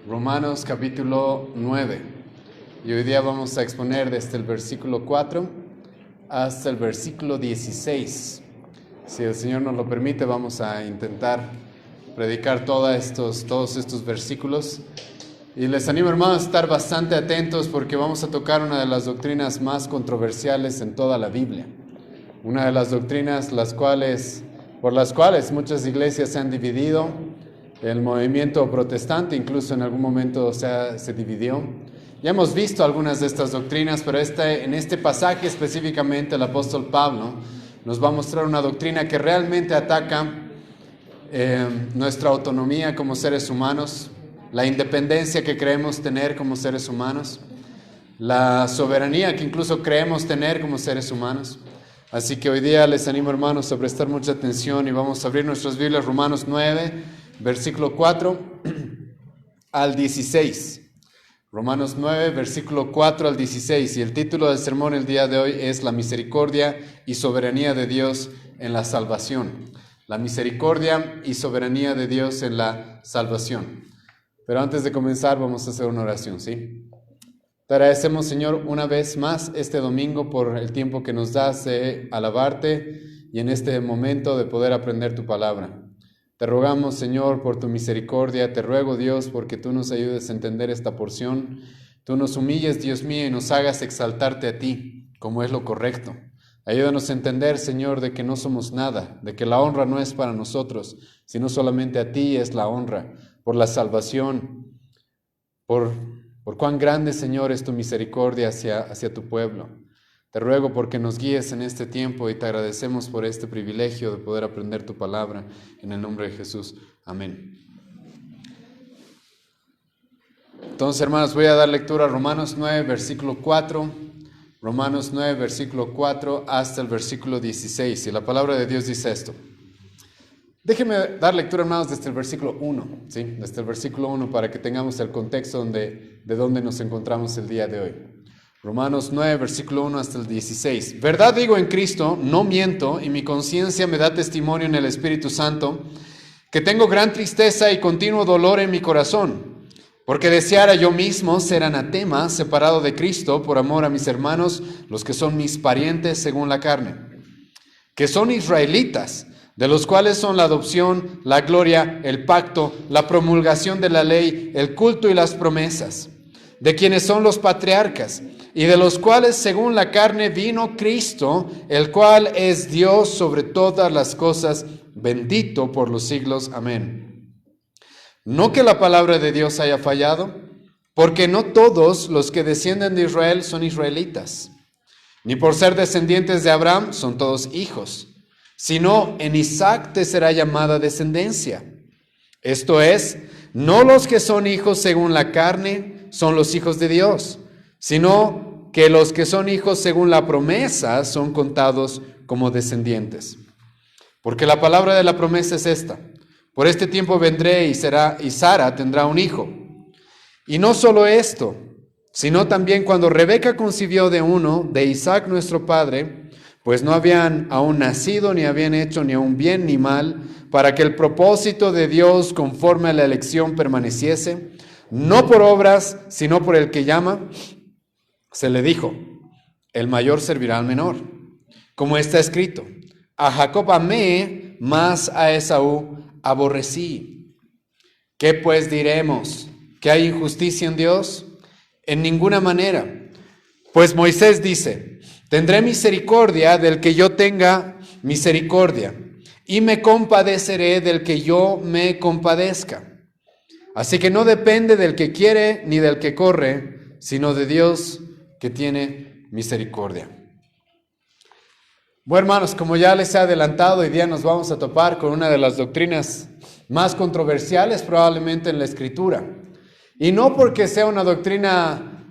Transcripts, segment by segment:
Romanos capítulo 9. Y hoy día vamos a exponer desde el versículo 4 hasta el versículo 16. Si el Señor nos lo permite, vamos a intentar predicar todos estos versículos. Y les animo, hermanos, a estar bastante atentos porque vamos a tocar una de las doctrinas más controversiales en toda la Biblia. Una de las doctrinas por las cuales muchas iglesias se han dividido. El movimiento protestante incluso en algún momento se dividió. Ya hemos visto algunas de estas doctrinas, pero en este pasaje específicamente el apóstol Pablo nos va a mostrar una doctrina que realmente ataca nuestra autonomía como seres humanos, la independencia que creemos tener como seres humanos, la soberanía que incluso creemos tener como seres humanos. Así que hoy día les animo, hermanos, a prestar mucha atención y vamos a abrir nuestras Biblias, Romanos 9, versículo 4 al 16. Romanos 9, versículo 4 al 16. Y el título del sermón el día de hoy es La misericordia y soberanía de Dios en la salvación. La misericordia y soberanía de Dios en la salvación. Pero antes de comenzar vamos a hacer una oración, ¿sí? Te agradecemos, Señor, una vez más este domingo por el tiempo que nos das de alabarte y en este momento de poder aprender tu palabra. Te rogamos, Señor, por tu misericordia. Te ruego, Dios, porque tú nos ayudes a entender esta porción. Tú nos humilles, Dios mío, y nos hagas exaltarte a ti, como es lo correcto. Ayúdanos a entender, Señor, de que no somos nada, de que la honra no es para nosotros, sino solamente a ti es la honra, por la salvación, por cuán grande, Señor, es tu misericordia hacia tu pueblo. Te ruego porque nos guíes en este tiempo y te agradecemos por este privilegio de poder aprender tu palabra. En el nombre de Jesús. Amén. Entonces, hermanos, voy a dar lectura a Romanos 9, versículo 4. Romanos 9, versículo 4 hasta el versículo 16. Y la palabra de Dios dice esto. Déjenme dar lectura, hermanos, desde el versículo 1, ¿sí? Desde el versículo 1 para que tengamos el contexto de donde nos encontramos el día de hoy. Romanos 9, versículo 1 hasta el 16. Verdad digo en Cristo, no miento, y mi conciencia me da testimonio en el Espíritu Santo, que tengo gran tristeza y continuo dolor en mi corazón, porque deseara yo mismo ser anatema, separado de Cristo, por amor a mis hermanos, los que son mis parientes según la carne, que son israelitas, de los cuales son la adopción, la gloria, el pacto, la promulgación de la ley, el culto y las promesas, de quienes son los patriarcas, y de los cuales según la carne vino Cristo, el cual es Dios sobre todas las cosas, bendito por los siglos. Amén. No que la palabra de Dios haya fallado, porque no todos los que descienden de Israel son israelitas, ni por ser descendientes de Abraham son todos hijos, sino en Isaac te será llamada descendencia. Esto es, no los que son hijos según la carne son los hijos de Dios, sino que los que son hijos según la promesa son contados como descendientes. Porque la palabra de la promesa es esta: por este tiempo vendré y Sara tendrá un hijo. Y no solo esto, sino también cuando Rebeca concibió de Isaac nuestro padre, pues no habían aún nacido, ni habían hecho ni aún bien ni mal, para que el propósito de Dios conforme a la elección permaneciese, no por obras, sino por el que llama, se le dijo, el mayor servirá al menor. Como está escrito, a Jacob amé, mas a Esaú aborrecí. ¿Qué pues diremos? ¿Que hay injusticia en Dios? En ninguna manera. Pues Moisés dice, tendré misericordia del que yo tenga misericordia, y me compadeceré del que yo me compadezca. Así que no depende del que quiere ni del que corre, sino de Dios que tiene misericordia. Bueno, hermanos, como ya les he adelantado, hoy día nos vamos a topar con una de las doctrinas más controversiales probablemente en la Escritura. Y no porque sea una doctrina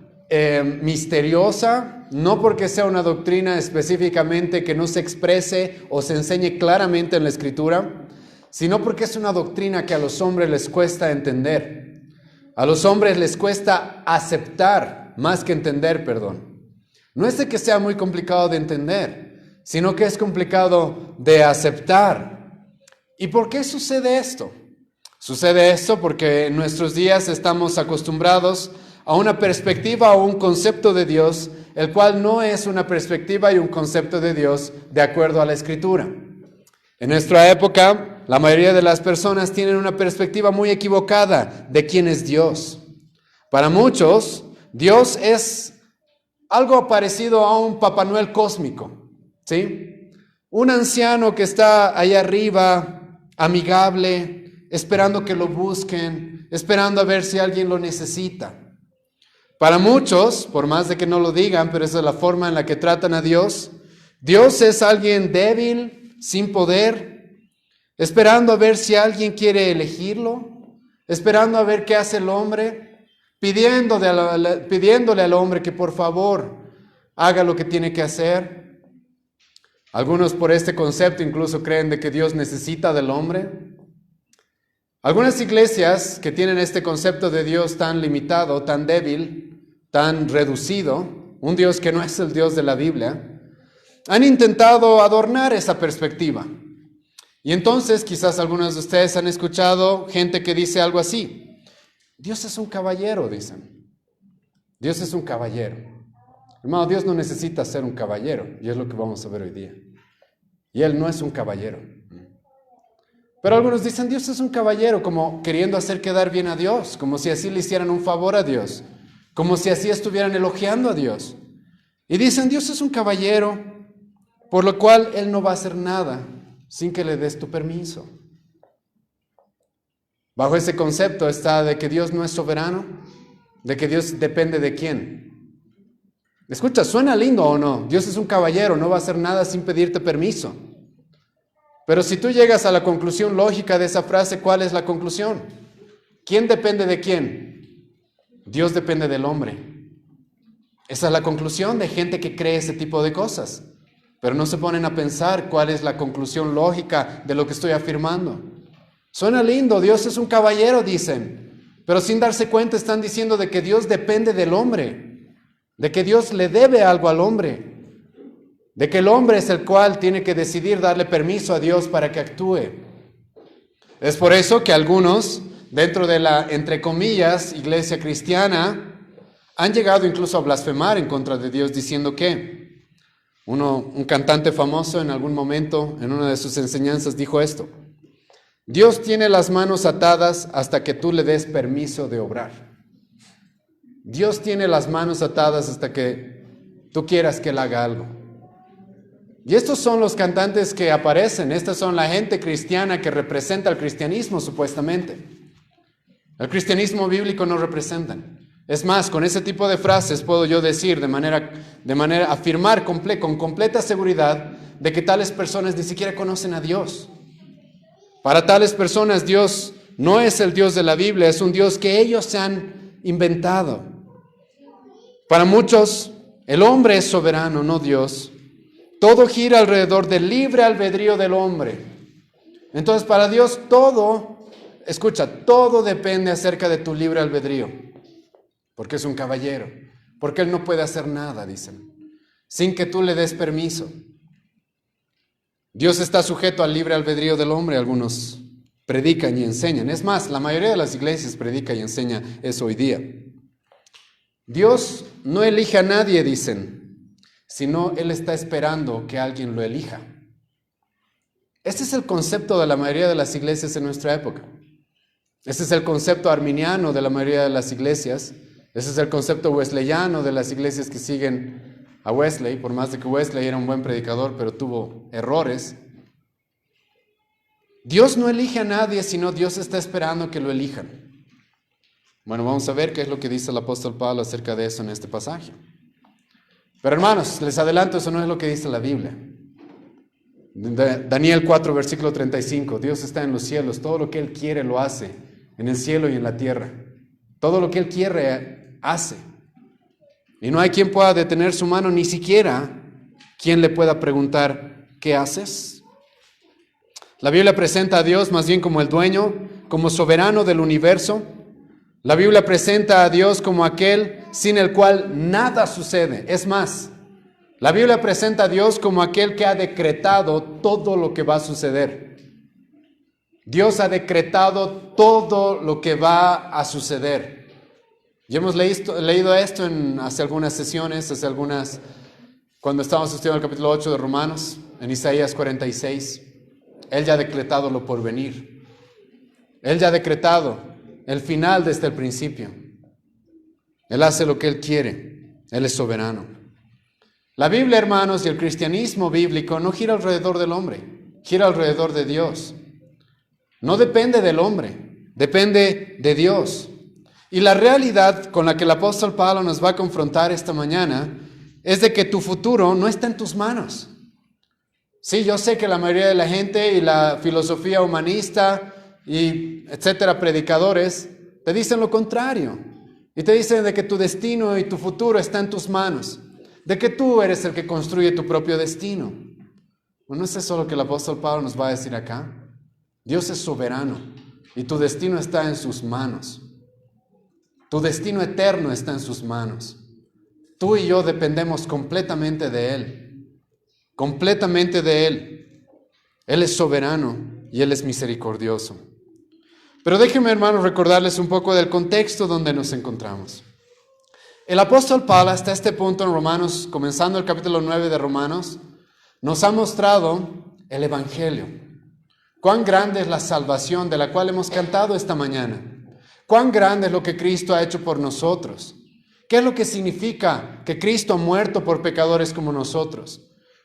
misteriosa, no porque sea una doctrina específicamente que no se exprese o se enseñe claramente en la Escritura, sino porque es una doctrina que a los hombres les cuesta entender. A los hombres les cuesta aceptar, más que entender, perdón. No es de que sea muy complicado de entender, sino que es complicado de aceptar. ¿Y por qué sucede esto? Sucede esto porque en nuestros días estamos acostumbrados a una perspectiva o un concepto de Dios, el cual no es una perspectiva y un concepto de Dios de acuerdo a la Escritura. En nuestra época, la mayoría de las personas tienen una perspectiva muy equivocada de quién es Dios. Para muchos, Dios es algo parecido a un Papá Noel cósmico, ¿sí? Un anciano que está allá arriba, amigable, esperando que lo busquen, esperando a ver si alguien lo necesita. Para muchos, por más de que no lo digan, pero esa es la forma en la que tratan a Dios, Dios es alguien débil, sin poder, esperando a ver si alguien quiere elegirlo, esperando a ver qué hace el hombre, pidiéndole al hombre que por favor haga lo que tiene que hacer. Algunos por este concepto incluso creen de que Dios necesita del hombre. Algunas iglesias que tienen este concepto de Dios tan limitado, tan débil, tan reducido, un Dios que no es el Dios de la Biblia, han intentado adornar esa perspectiva. Y entonces quizás algunos de ustedes han escuchado gente que dice algo así: Dios es un caballero, dicen. Dios es un caballero. Hermano, Dios no necesita ser un caballero, y es lo que vamos a ver hoy día. Y Él no es un caballero. Pero algunos dicen, Dios es un caballero, como queriendo hacer quedar bien a Dios, como si así le hicieran un favor a Dios, como si así estuvieran elogiando a Dios. Y dicen, Dios es un caballero, por lo cual Él no va a hacer nada sin que le des tu permiso. Bajo ese concepto está de que Dios no es soberano, de que Dios depende de quién. Escucha, ¿suena lindo o no? Dios es un caballero, no va a hacer nada sin pedirte permiso. Pero si tú llegas a la conclusión lógica de esa frase, ¿cuál es la conclusión? ¿Quién depende de quién? Dios depende del hombre. Esa es la conclusión de gente que cree ese tipo de cosas. Pero no se ponen a pensar cuál es la conclusión lógica de lo que estoy afirmando. Suena lindo, Dios es un caballero, dicen. Pero sin darse cuenta están diciendo de que Dios depende del hombre. De que Dios le debe algo al hombre. De que el hombre es el cual tiene que decidir darle permiso a Dios para que actúe. Es por eso que algunos, dentro de la, entre comillas, iglesia cristiana, han llegado incluso a blasfemar en contra de Dios, diciendo que un cantante famoso en algún momento, en una de sus enseñanzas, dijo esto: Dios tiene las manos atadas hasta que tú le des permiso de obrar. Dios tiene las manos atadas hasta que tú quieras que Él haga algo. Y estos son los cantantes que aparecen, estas son la gente cristiana que representa el cristianismo supuestamente. El cristianismo bíblico no representan. Es más, con ese tipo de frases puedo yo decir de manera afirmar con completa seguridad de que tales personas ni siquiera conocen a Dios. Para tales personas Dios no es el Dios de la Biblia, es un Dios que ellos se han inventado. Para muchos el hombre es soberano, no Dios. Todo gira alrededor del libre albedrío del hombre. Entonces, para Dios todo depende acerca de tu libre albedrío. Porque es un caballero. Porque Él no puede hacer nada, dicen, sin que tú le des permiso. Dios está sujeto al libre albedrío del hombre, algunos predican y enseñan. Es más, la mayoría de las iglesias predica y enseña eso hoy día. Dios no elige a nadie, dicen, sino Él está esperando que alguien lo elija. Este es el concepto de la mayoría de las iglesias en nuestra época. Este es el concepto arminiano de la mayoría de las iglesias. Este es el concepto wesleyano de las iglesias que siguen a Wesley, por más de que Wesley era un buen predicador, pero tuvo errores. Dios no elige a nadie, sino Dios está esperando que lo elijan. Bueno, vamos a ver qué es lo que dice el apóstol Pablo acerca de eso en este pasaje. Pero hermanos, les adelanto, eso no es lo que dice la Biblia. Daniel 4, versículo 35, Dios está en los cielos, todo lo que Él quiere lo hace, en el cielo y en la tierra. Todo lo que Él quiere hace. Y no hay quien pueda detener su mano, ni siquiera quien le pueda preguntar, ¿qué haces? La Biblia presenta a Dios más bien como el dueño, como soberano del universo. La Biblia presenta a Dios como aquel sin el cual nada sucede. Es más, la Biblia presenta a Dios como aquel que ha decretado todo lo que va a suceder. Dios ha decretado todo lo que va a suceder. Ya hemos leído esto hace algunas sesiones, cuando estábamos estudiando el capítulo 8 de Romanos, en Isaías 46. Él ya ha decretado lo por venir. Él ya ha decretado el final desde el principio. Él hace lo que Él quiere. Él es soberano. La Biblia, hermanos, y el cristianismo bíblico no gira alrededor del hombre, gira alrededor de Dios. No depende del hombre, depende de Dios. Y la realidad con la que el apóstol Pablo nos va a confrontar esta mañana es de que tu futuro no está en tus manos. Sí, yo sé que la mayoría de la gente y la filosofía humanista y etcétera, predicadores, te dicen lo contrario. Y te dicen de que tu destino y tu futuro está en tus manos, de que tú eres el que construye tu propio destino. Bueno, ¿no es eso lo que el apóstol Pablo nos va a decir acá? Dios es soberano y tu destino está en sus manos. Tu destino eterno está en sus manos. Tú y yo dependemos completamente de Él. Completamente de Él. Él es soberano y Él es misericordioso. Pero déjenme, hermanos, recordarles un poco del contexto donde nos encontramos. El apóstol Pablo, hasta este punto en Romanos, comenzando el capítulo 9 de Romanos, nos ha mostrado el Evangelio. Cuán grande es la salvación de la cual hemos cantado esta mañana. Cuán grande es lo que Cristo ha hecho por nosotros. ¿Qué es lo que significa que Cristo ha muerto por pecadores como nosotros?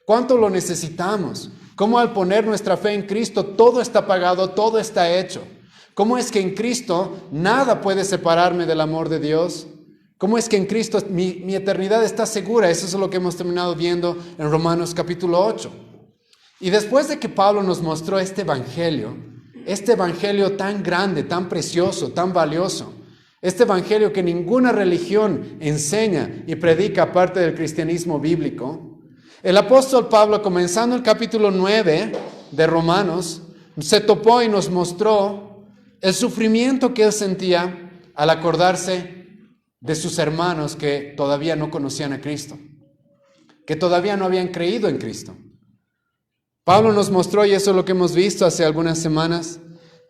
¿Cuánto lo necesitamos? ¿Cómo al poner nuestra fe en Cristo todo está pagado, todo está hecho? ¿Cómo es que en Cristo nada puede separarme del amor de Dios? ¿Cómo es que en Cristo mi eternidad está segura? Eso es lo que hemos terminado viendo en Romanos capítulo 8. Y después de que Pablo nos mostró este evangelio tan grande, tan precioso, tan valioso, este evangelio que ninguna religión enseña y predica aparte del cristianismo bíblico, el apóstol Pablo, comenzando el capítulo 9 de Romanos, se topó y nos mostró el sufrimiento que él sentía al acordarse de sus hermanos que todavía no conocían a Cristo, que todavía no habían creído en Cristo. Pablo nos mostró, y eso es lo que hemos visto hace algunas semanas,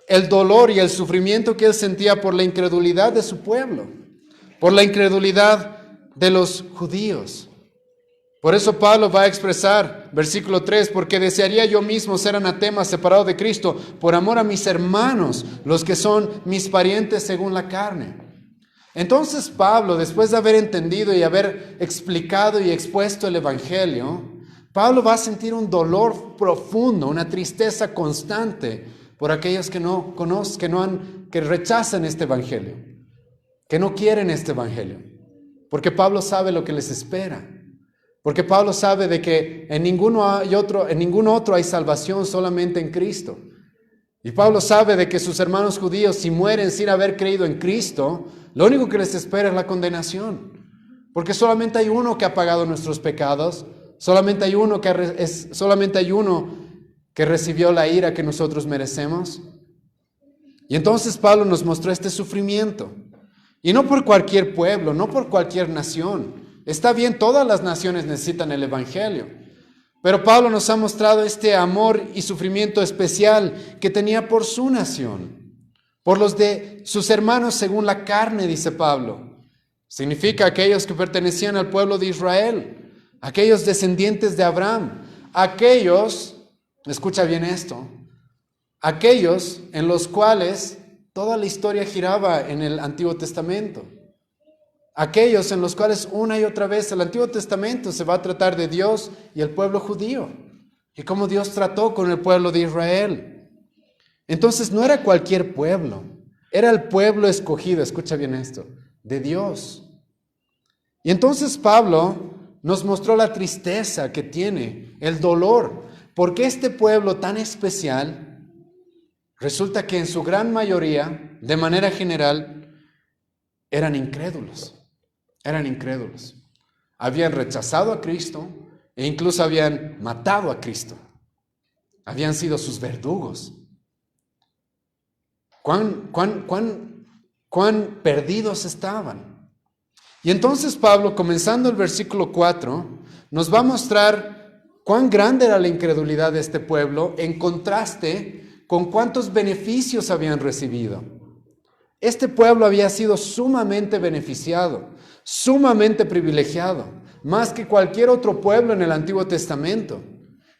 el dolor y el sufrimiento que él sentía por la incredulidad de su pueblo, por la incredulidad de los judíos. Por eso Pablo va a expresar, versículo 3, porque desearía yo mismo ser anatema, separado de Cristo, por amor a mis hermanos, los que son mis parientes según la carne. Entonces Pablo, después de haber entendido y haber explicado y expuesto el evangelio, Pablo va a sentir un dolor profundo, una tristeza constante por aquellos que no conocen, que rechazan este evangelio, que no quieren este evangelio, porque Pablo sabe lo que les espera. Porque Pablo sabe de que en ningún otro hay salvación, solamente en Cristo. Y Pablo sabe de que sus hermanos judíos, si mueren sin haber creído en Cristo, lo único que les espera es la condenación. Porque solamente hay uno que ha pagado nuestros pecados, solamente hay uno que recibió la ira que nosotros merecemos. Y entonces Pablo nos mostró este sufrimiento. Y no por cualquier pueblo, no por cualquier nación. Está bien, todas las naciones necesitan el evangelio, pero Pablo nos ha mostrado este amor y sufrimiento especial que tenía por su nación, por los de sus hermanos según la carne, dice Pablo. Significa aquellos que pertenecían al pueblo de Israel, aquellos descendientes de Abraham, aquellos, escucha bien esto, aquellos en los cuales toda la historia giraba en el Antiguo Testamento. Aquellos en los cuales una y otra vez el Antiguo Testamento se va a tratar de Dios y el pueblo judío y cómo Dios trató con el pueblo de Israel. Entonces no era cualquier pueblo, era el pueblo escogido, escucha bien esto, de Dios. Y entonces Pablo nos mostró la tristeza que tiene, el dolor, porque este pueblo tan especial resulta que en su gran mayoría, de manera general, eran incrédulos. Eran incrédulos. Habían rechazado a Cristo e incluso habían matado a Cristo. Habían sido sus verdugos. ¿Cuán perdidos estaban? Y entonces Pablo, comenzando el versículo 4, nos va a mostrar cuán grande era la incredulidad de este pueblo en contraste con cuántos beneficios habían recibido. Este pueblo había sido sumamente beneficiado, sumamente privilegiado, más que cualquier otro pueblo en el Antiguo Testamento.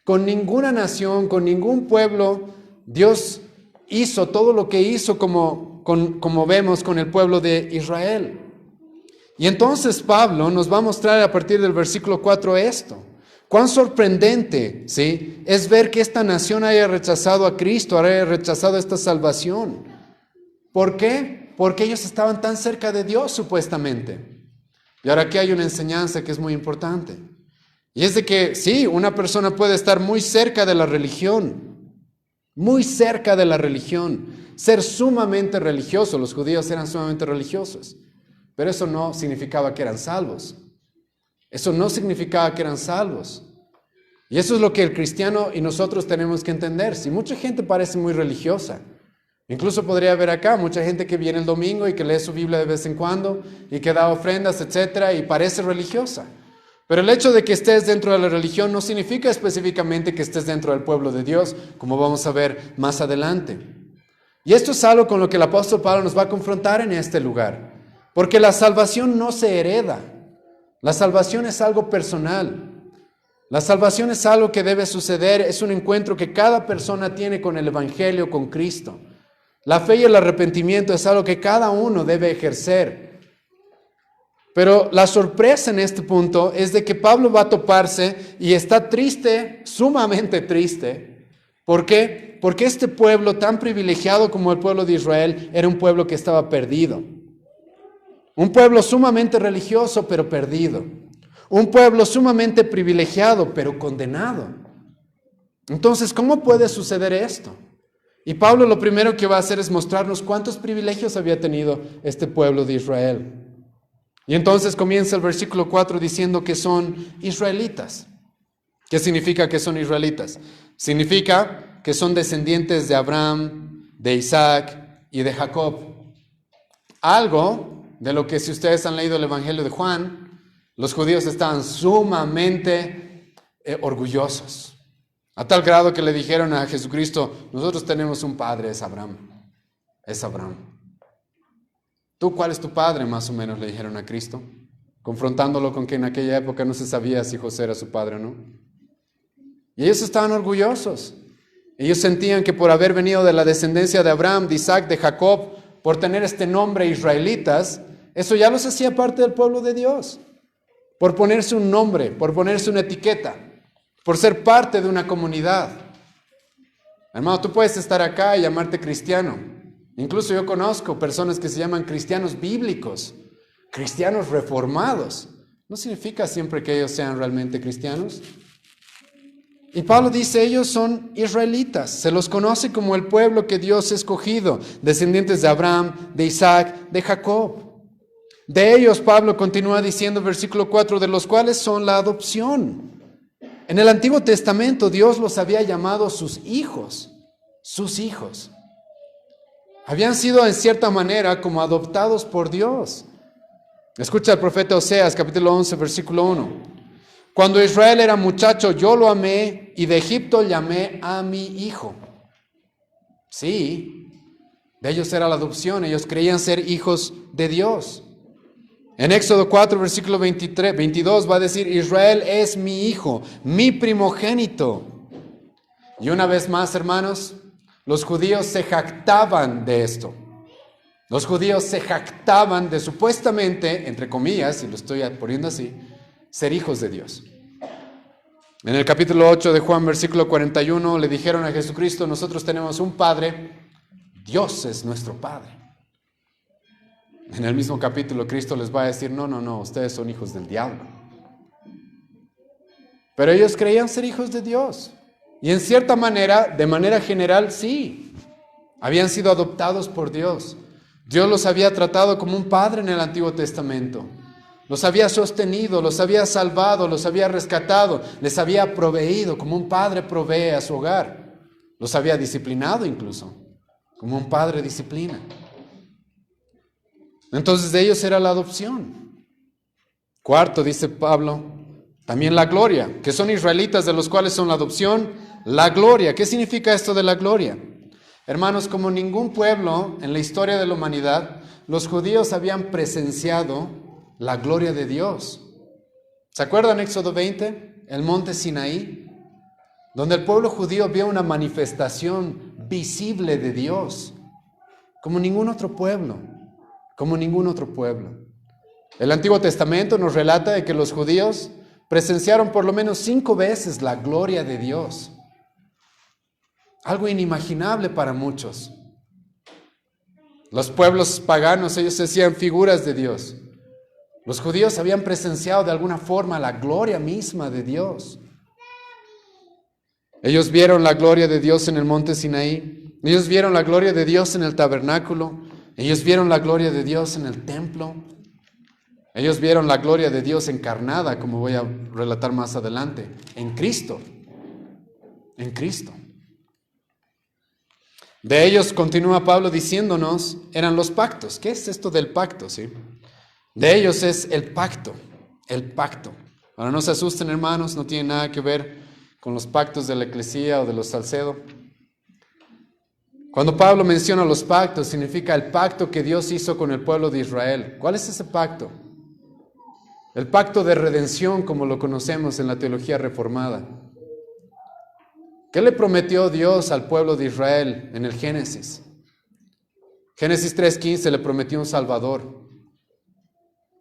Con ninguna nación, con ningún pueblo, Dios hizo todo lo que hizo como vemos con el pueblo de Israel. Y entonces Pablo nos va a mostrar a partir del versículo 4 esto. Cuán sorprendente, ¿sí?, es ver que esta nación haya rechazado a Cristo, haya rechazado esta salvación. ¿Por qué? Porque ellos estaban tan cerca de Dios supuestamente. Y ahora aquí hay una enseñanza que es muy importante. Y es de que sí, una persona puede estar muy cerca de la religión, muy cerca de la religión, ser sumamente religioso. Los judíos eran sumamente religiosos, pero eso no significaba que eran salvos. Eso no significaba que eran salvos. Y eso es lo que el cristiano y nosotros tenemos que entender. Si mucha gente parece muy religiosa, incluso podría haber acá mucha gente que viene el domingo y que lee su Biblia de vez en cuando y que da ofrendas, etcétera, y parece religiosa. Pero el hecho de que estés dentro de la religión no significa específicamente que estés dentro del pueblo de Dios, como vamos a ver más adelante. Y esto es algo con lo que el apóstol Pablo nos va a confrontar en este lugar. Porque la salvación no se hereda. La salvación es algo personal. La salvación es algo que debe suceder, es un encuentro que cada persona tiene con el Evangelio, con Cristo. La fe y el arrepentimiento es algo que cada uno debe ejercer. Pero la sorpresa en este punto es de que Pablo va a toparse y está triste, sumamente triste. ¿Por qué? Porque este pueblo tan privilegiado como el pueblo de Israel era un pueblo que estaba perdido. Un pueblo sumamente religioso pero perdido. Un pueblo sumamente privilegiado pero condenado. Entonces, ¿cómo puede suceder esto? Y Pablo lo primero que va a hacer es mostrarnos cuántos privilegios había tenido este pueblo de Israel. Y entonces comienza el versículo 4 diciendo que son israelitas. ¿Qué significa que son israelitas? Significa que son descendientes de Abraham, de Isaac y de Jacob. Algo de lo que, si ustedes han leído el Evangelio de Juan, los judíos estaban sumamente orgullosos. A tal grado que le dijeron a Jesucristo, nosotros tenemos un padre, es Abraham. Es Abraham. ¿Tú cuál es tu padre? Más o menos le dijeron a Cristo, confrontándolo con que en aquella época no se sabía si José era su padre o no. Y ellos estaban orgullosos. Ellos sentían que por haber venido de la descendencia de Abraham, de Isaac, de Jacob, por tener este nombre israelitas, eso ya los hacía parte del pueblo de Dios. Por ponerse un nombre, por ponerse una etiqueta, por ser parte de una comunidad. Hermano, tú puedes estar acá y llamarte cristiano. Incluso yo conozco personas que se llaman cristianos bíblicos, cristianos reformados. No significa siempre que ellos sean realmente cristianos. Y Pablo dice, ellos son israelitas, se los conoce como el pueblo que Dios ha escogido, descendientes de Abraham, de Isaac, de Jacob. De ellos, Pablo continúa diciendo, versículo 4, de los cuales son la adopción. En el Antiguo Testamento Dios los había llamado sus hijos, sus hijos. Habían sido en cierta manera como adoptados por Dios. Escucha el profeta Oseas, capítulo 11, versículo 1. Cuando Israel era muchacho, yo lo amé y de Egipto llamé a mi hijo. Sí, de ellos era la adopción, ellos creían ser hijos de Dios. En Éxodo 4, versículo 22 va a decir, Israel es mi hijo, mi primogénito. Y una vez más, hermanos, los judíos se jactaban de esto. Los judíos se jactaban de supuestamente, entre comillas, y lo estoy poniendo así, ser hijos de Dios. En el capítulo 8 de Juan, versículo 41, le dijeron a Jesucristo, nosotros tenemos un Padre, Dios es nuestro Padre. En el mismo capítulo, Cristo les va a decir, no, ustedes son hijos del diablo. Pero ellos creían ser hijos de Dios. Y en cierta manera, de manera general, sí, habían sido adoptados por Dios. Dios los había tratado como un padre en el Antiguo Testamento. Los había sostenido, los había salvado, los había rescatado, les había proveído como un padre provee a su hogar. Los había disciplinado incluso, como un padre disciplina. Entonces de ellos era la adopción. Cuarto, dice Pablo, también la gloria, que son israelitas de los cuales son la adopción, la gloria. ¿Qué significa esto de la gloria? Hermanos, como ningún pueblo en la historia de la humanidad, los judíos habían presenciado la gloria de Dios. ¿Se acuerdan Éxodo 20? El monte Sinaí, donde el pueblo judío vio una manifestación visible de Dios, como ningún otro pueblo, como ningún otro pueblo. El Antiguo Testamento nos relata de que los judíos presenciaron por lo menos 5 veces la gloria de Dios. Algo inimaginable para muchos. Los pueblos paganos, ellos hacían figuras de Dios. Los judíos habían presenciado de alguna forma la gloria misma de Dios. Ellos vieron la gloria de Dios en el monte Sinaí. Ellos vieron la gloria de Dios en el tabernáculo. Ellos vieron la gloria de Dios en el templo. Ellos vieron la gloria de Dios encarnada, como voy a relatar más adelante, en Cristo. En Cristo. De ellos, continúa Pablo diciéndonos, eran los pactos. ¿Qué es esto del pacto? ¿Sí? De ellos es el pacto, el pacto. Ahora no se asusten, hermanos, no tiene nada que ver con los pactos de la Eclesía o de los Salcedo. Cuando Pablo menciona los pactos, significa el pacto que Dios hizo con el pueblo de Israel. ¿Cuál es ese pacto? El pacto de redención, como lo conocemos en la teología reformada. ¿Qué le prometió Dios al pueblo de Israel en el Génesis? Génesis 3:15 le prometió un Salvador.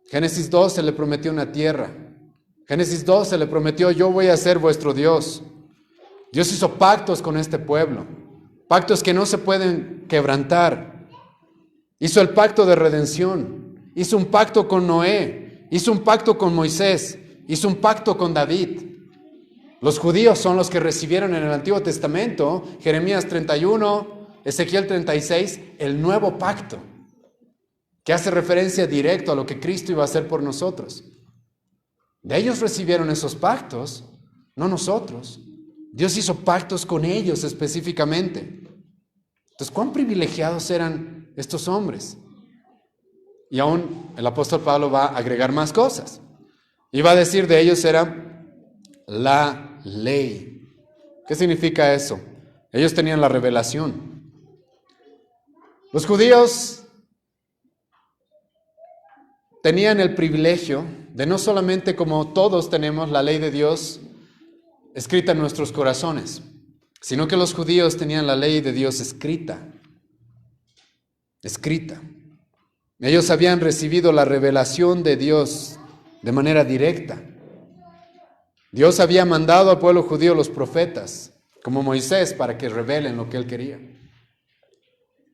Génesis 12 le prometió una tierra. Génesis 12 le prometió, yo voy a ser vuestro Dios. Dios hizo pactos con este pueblo, pactos que no se pueden quebrantar. Hizo el pacto de redención, hizo un pacto con Noé, hizo un pacto con Moisés, hizo un pacto con David. Los judíos son los que recibieron en el Antiguo Testamento, Jeremías 31, Ezequiel 36, el nuevo pacto, que hace referencia directo a lo que Cristo iba a hacer por nosotros. De ellos recibieron esos pactos, no nosotros. Dios hizo pactos con ellos específicamente. Entonces, ¿cuán privilegiados eran estos hombres? Y aún el apóstol Pablo va a agregar más cosas. Y va a decir de ellos era la ley. ¿Qué significa eso? Ellos tenían la revelación. Los judíos tenían el privilegio de no solamente como todos tenemos la ley de Dios escrita en nuestros corazones, sino que los judíos tenían la ley de Dios escrita. Escrita. Ellos habían recibido la revelación de Dios de manera directa. Dios había mandado al pueblo judío los profetas, como Moisés, para que revelen lo que él quería.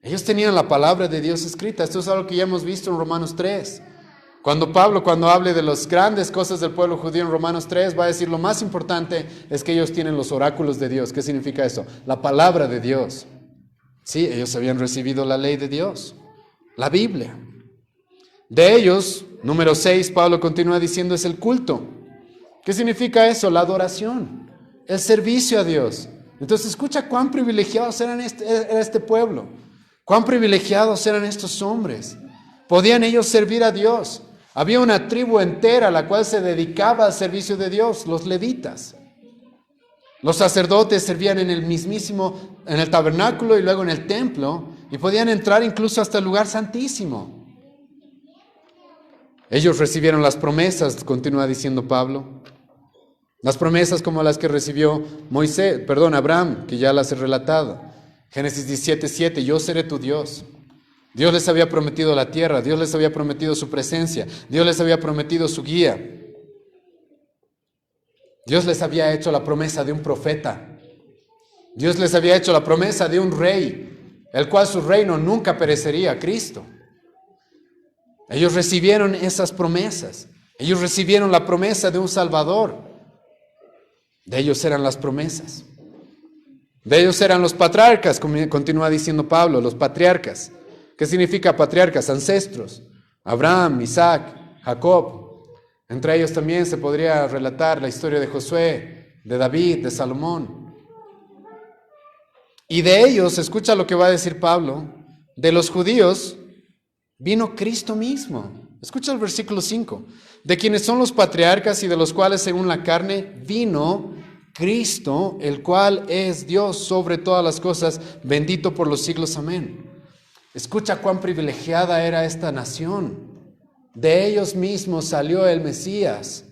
Ellos tenían la palabra de Dios escrita. Esto es algo que ya hemos visto en Romanos 3. Cuando Pablo, cuando hable de las grandes cosas del pueblo judío en Romanos 3, va a decir lo más importante es que ellos tienen los oráculos de Dios. ¿Qué significa eso? La palabra de Dios. Sí, ellos habían recibido la ley de Dios, la Biblia. De ellos, número 6, Pablo continúa diciendo, es el culto. ¿Qué significa eso? La adoración, el servicio a Dios. Entonces escucha cuán privilegiados era este pueblo, cuán privilegiados eran estos hombres. Podían ellos servir a Dios. Había una tribu entera a la cual se dedicaba al servicio de Dios, los levitas. Los sacerdotes servían en el tabernáculo y luego en el templo, y podían entrar incluso hasta el lugar santísimo. Ellos recibieron las promesas, continúa diciendo Pablo. Las promesas como las que recibió Abraham, que ya las he relatado. Génesis 17:7, yo seré tu Dios. Dios les había prometido la tierra, Dios les había prometido su presencia, Dios les había prometido su guía. Dios les había hecho la promesa de un profeta. Dios les había hecho la promesa de un rey, el cual su reino nunca perecería, Cristo. Ellos recibieron esas promesas. Ellos recibieron la promesa de un Salvador. De ellos eran las promesas. De ellos eran los patriarcas, como continúa diciendo Pablo, los patriarcas. ¿Qué significa patriarcas? Ancestros. Abraham, Isaac, Jacob. Entre ellos también se podría relatar la historia de Josué, de David, de Salomón. Y de ellos, escucha lo que va a decir Pablo, de los judíos vino Cristo mismo. Escucha el versículo 5. De quienes son los patriarcas y de los cuales según la carne vino Cristo, el cual es Dios sobre todas las cosas, bendito por los siglos. Amén. Escucha cuán privilegiada era esta nación. De ellos mismos salió el Mesías,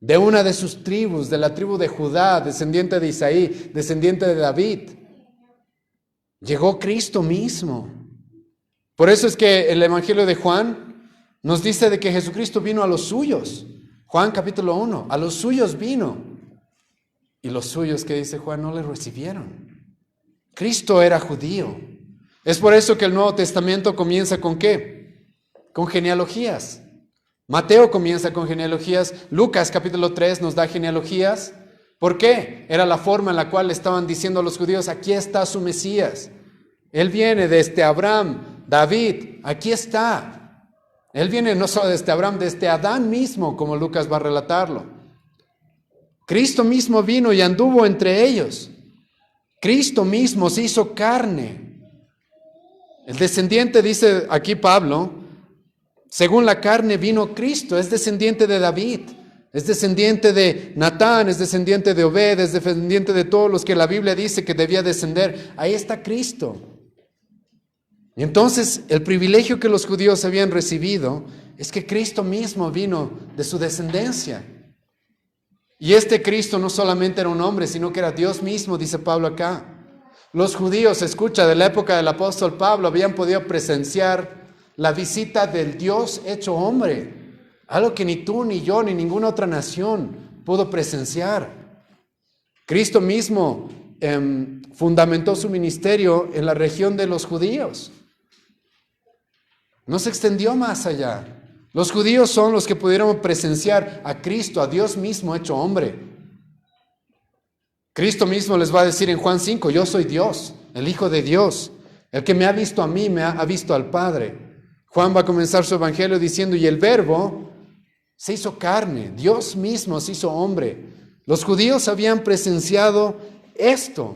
de una de sus tribus, de la tribu de Judá, descendiente de Isaí, descendiente de David. Llegó Cristo mismo. Por eso es que el Evangelio de Juan nos dice de que Jesucristo vino a los suyos. Juan capítulo 1, a los suyos vino. Y los suyos, que dice Juan, no le recibieron. Cristo era judío. Es por eso que el Nuevo Testamento comienza ¿con qué? Con genealogías. Mateo comienza con genealogías. Lucas capítulo 3 nos da genealogías. ¿Por qué? Era la forma en la cual estaban diciendo a los judíos, aquí está su Mesías. Él viene desde Abraham, David, aquí está. Él viene no solo desde Abraham, desde Adán mismo, como Lucas va a relatarlo. Cristo mismo vino y anduvo entre ellos. Cristo mismo se hizo carne. El descendiente, dice aquí Pablo, según la carne vino Cristo, es descendiente de David, es descendiente de Natán, es descendiente de Obed, es descendiente de todos los que la Biblia dice que debía descender. Ahí está Cristo. Y entonces el privilegio que los judíos habían recibido es que Cristo mismo vino de su descendencia. Y este Cristo no solamente era un hombre, sino que era Dios mismo, dice Pablo acá. Los judíos, escucha, de la época del apóstol Pablo, habían podido presenciar la visita del Dios hecho hombre, algo que ni tú, ni yo, ni ninguna otra nación pudo presenciar. Cristo mismo fundamentó su ministerio en la región de los judíos. No se extendió más allá. Los judíos son los que pudieron presenciar a Cristo, a Dios mismo hecho hombre. Cristo mismo les va a decir en Juan 5, yo soy Dios, el Hijo de Dios. El que me ha visto a mí, me ha visto al Padre. Juan va a comenzar su evangelio diciendo, y el Verbo se hizo carne, Dios mismo se hizo hombre. Los judíos habían presenciado esto.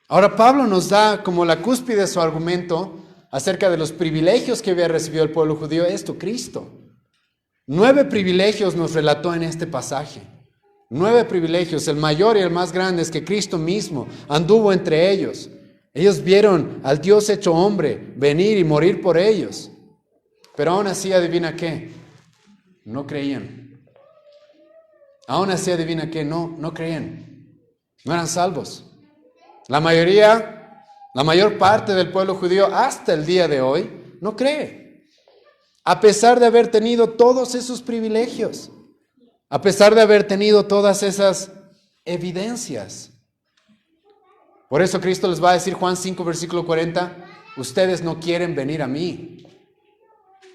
Ahora Pablo nos da como la cúspide de su argumento acerca de los privilegios que había recibido el pueblo judío, esto, Cristo. 9 privilegios nos relató en este pasaje. 9 privilegios, el mayor y el más grande es que Cristo mismo anduvo entre ellos. Ellos vieron al Dios hecho hombre venir y morir por ellos. Pero aún así, adivina qué, no creían. Aún así, adivina qué, no creían. No eran salvos. La mayor parte del pueblo judío hasta el día de hoy no cree. A pesar de haber tenido todos esos privilegios, a pesar de haber tenido todas esas evidencias. Por eso Cristo les va a decir, Juan 5, versículo 40, ustedes no quieren venir a mí.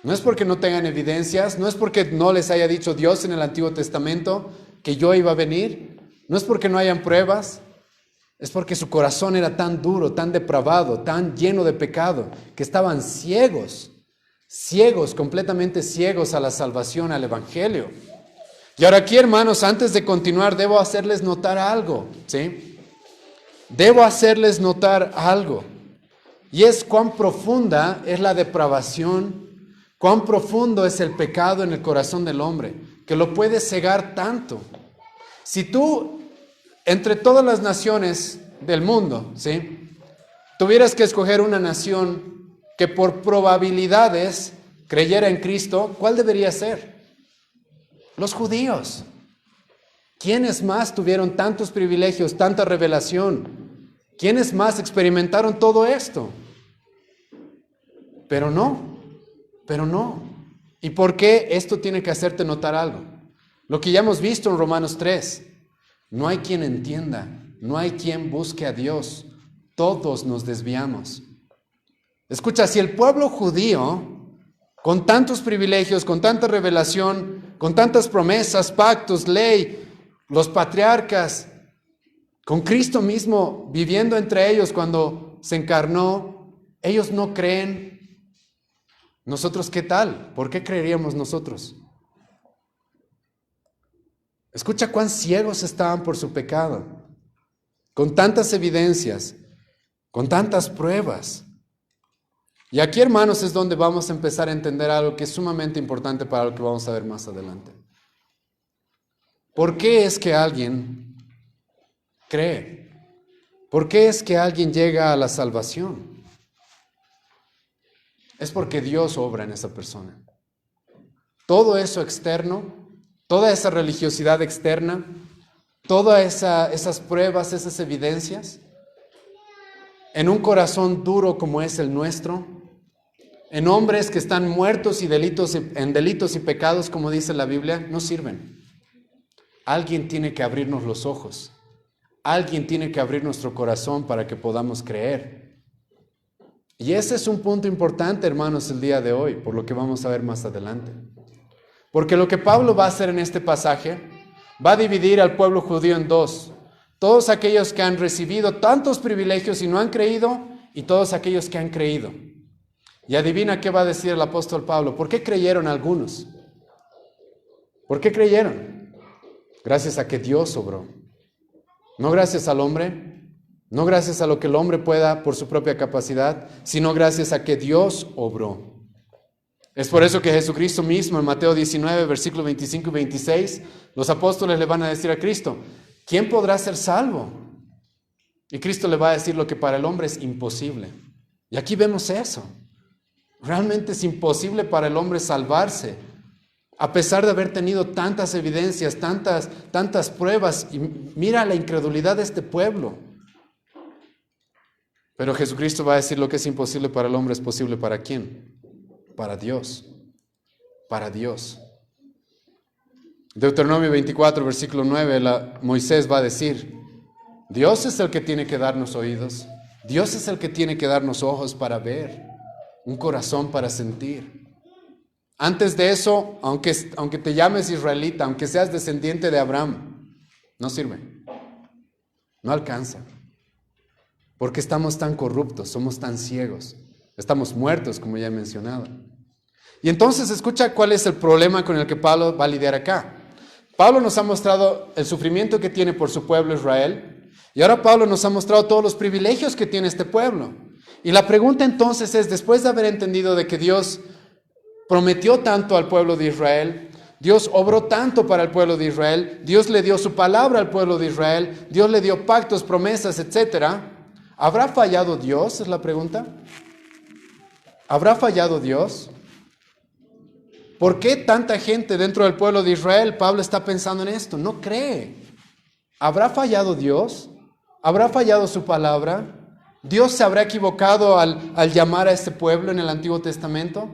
No es porque no tengan evidencias, no es porque no les haya dicho Dios en el Antiguo Testamento que yo iba a venir, no es porque no hayan pruebas, es porque su corazón era tan duro, tan depravado, tan lleno de pecado, que estaban ciegos, completamente ciegos a la salvación, al Evangelio. Y ahora aquí, hermanos, antes de continuar, debo hacerles notar algo, ¿sí? Debo hacerles notar algo. Y es cuán profunda es la depravación, cuán profundo es el pecado en el corazón del hombre, que lo puede cegar tanto. Si tú, entre todas las naciones del mundo, ¿sí?, tuvieras que escoger una nación que por probabilidades creyera en Cristo, ¿cuál debería ser? Los judíos. ¿Quiénes más tuvieron tantos privilegios, tanta revelación? ¿Quiénes más experimentaron todo esto? Pero no. ¿Y por qué esto tiene que hacerte notar algo? Lo que ya hemos visto en Romanos 3. No hay quien entienda, no hay quien busque a Dios. Todos nos desviamos. Escucha, si el pueblo judío, con tantos privilegios, con tanta revelación, con tantas promesas, pactos, ley, los patriarcas, con Cristo mismo viviendo entre ellos cuando se encarnó, ellos no creen. ¿Nosotros qué tal? ¿Por qué creeríamos nosotros? Escucha cuán ciegos estaban por su pecado, con tantas evidencias, con tantas pruebas. Y aquí, hermanos, es donde vamos a empezar a entender algo que es sumamente importante para lo que vamos a ver más adelante. ¿Por qué es que alguien cree. ¿Por qué es que alguien llega a la salvación? Es porque Dios obra en esa persona. Todo eso externo, toda esa religiosidad externa, todas esas pruebas, esas evidencias, en un corazón duro como es el nuestro, en hombres que están muertos en delitos y pecados, como dice la Biblia, no sirven. Alguien tiene que abrirnos los ojos. Alguien tiene que abrir nuestro corazón para que podamos creer. Y ese es un punto importante, hermanos, el día de hoy, por lo que vamos a ver más adelante. Porque lo que Pablo va a hacer en este pasaje, va a dividir al pueblo judío en dos. Todos aquellos que han recibido tantos privilegios y no han creído, y todos aquellos que han creído. Y adivina qué va a decir el apóstol Pablo. ¿Por qué creyeron algunos? ¿Por qué creyeron? Gracias a que Dios obró. No gracias al hombre, no gracias a lo que el hombre pueda por su propia capacidad, sino gracias a que Dios obró. Es por eso que Jesucristo mismo en Mateo 19, versículos 25 y 26, los apóstoles le van a decir a Cristo, ¿quién podrá ser salvo? Y Cristo le va a decir lo que para el hombre es imposible. Y aquí vemos eso. Realmente es imposible para el hombre salvarse, a pesar de haber tenido tantas evidencias, tantas pruebas. Y mira la incredulidad de este pueblo. Pero Jesucristo va a decir lo que es imposible para el hombre es posible ¿para quién? Para Dios. Para Dios. Deuteronomio 24, versículo 9, Moisés va a decir, Dios es el que tiene que darnos oídos. Dios es el que tiene que darnos ojos para ver, un corazón para sentir. Antes de eso, aunque te llames israelita, aunque seas descendiente de Abraham, no sirve. No alcanza. Porque estamos tan corruptos, somos tan ciegos. Estamos muertos, como ya he mencionado. Y entonces escucha cuál es el problema con el que Pablo va a lidiar acá. Pablo nos ha mostrado el sufrimiento que tiene por su pueblo Israel. Y ahora Pablo nos ha mostrado todos los privilegios que tiene este pueblo. Y la pregunta entonces es, después de haber entendido de que Dios prometió tanto al pueblo de Israel, Dios obró tanto para el pueblo de Israel, Dios le dio su palabra al pueblo de Israel, Dios le dio pactos, promesas, etc. ¿Habrá fallado Dios? Es la pregunta. ¿Habrá fallado Dios? ¿Por qué tanta gente dentro del pueblo de Israel, Pablo está pensando en esto? No cree. ¿Habrá fallado Dios? ¿Habrá fallado su palabra? ¿Dios se habrá equivocado al llamar a este pueblo en el Antiguo Testamento?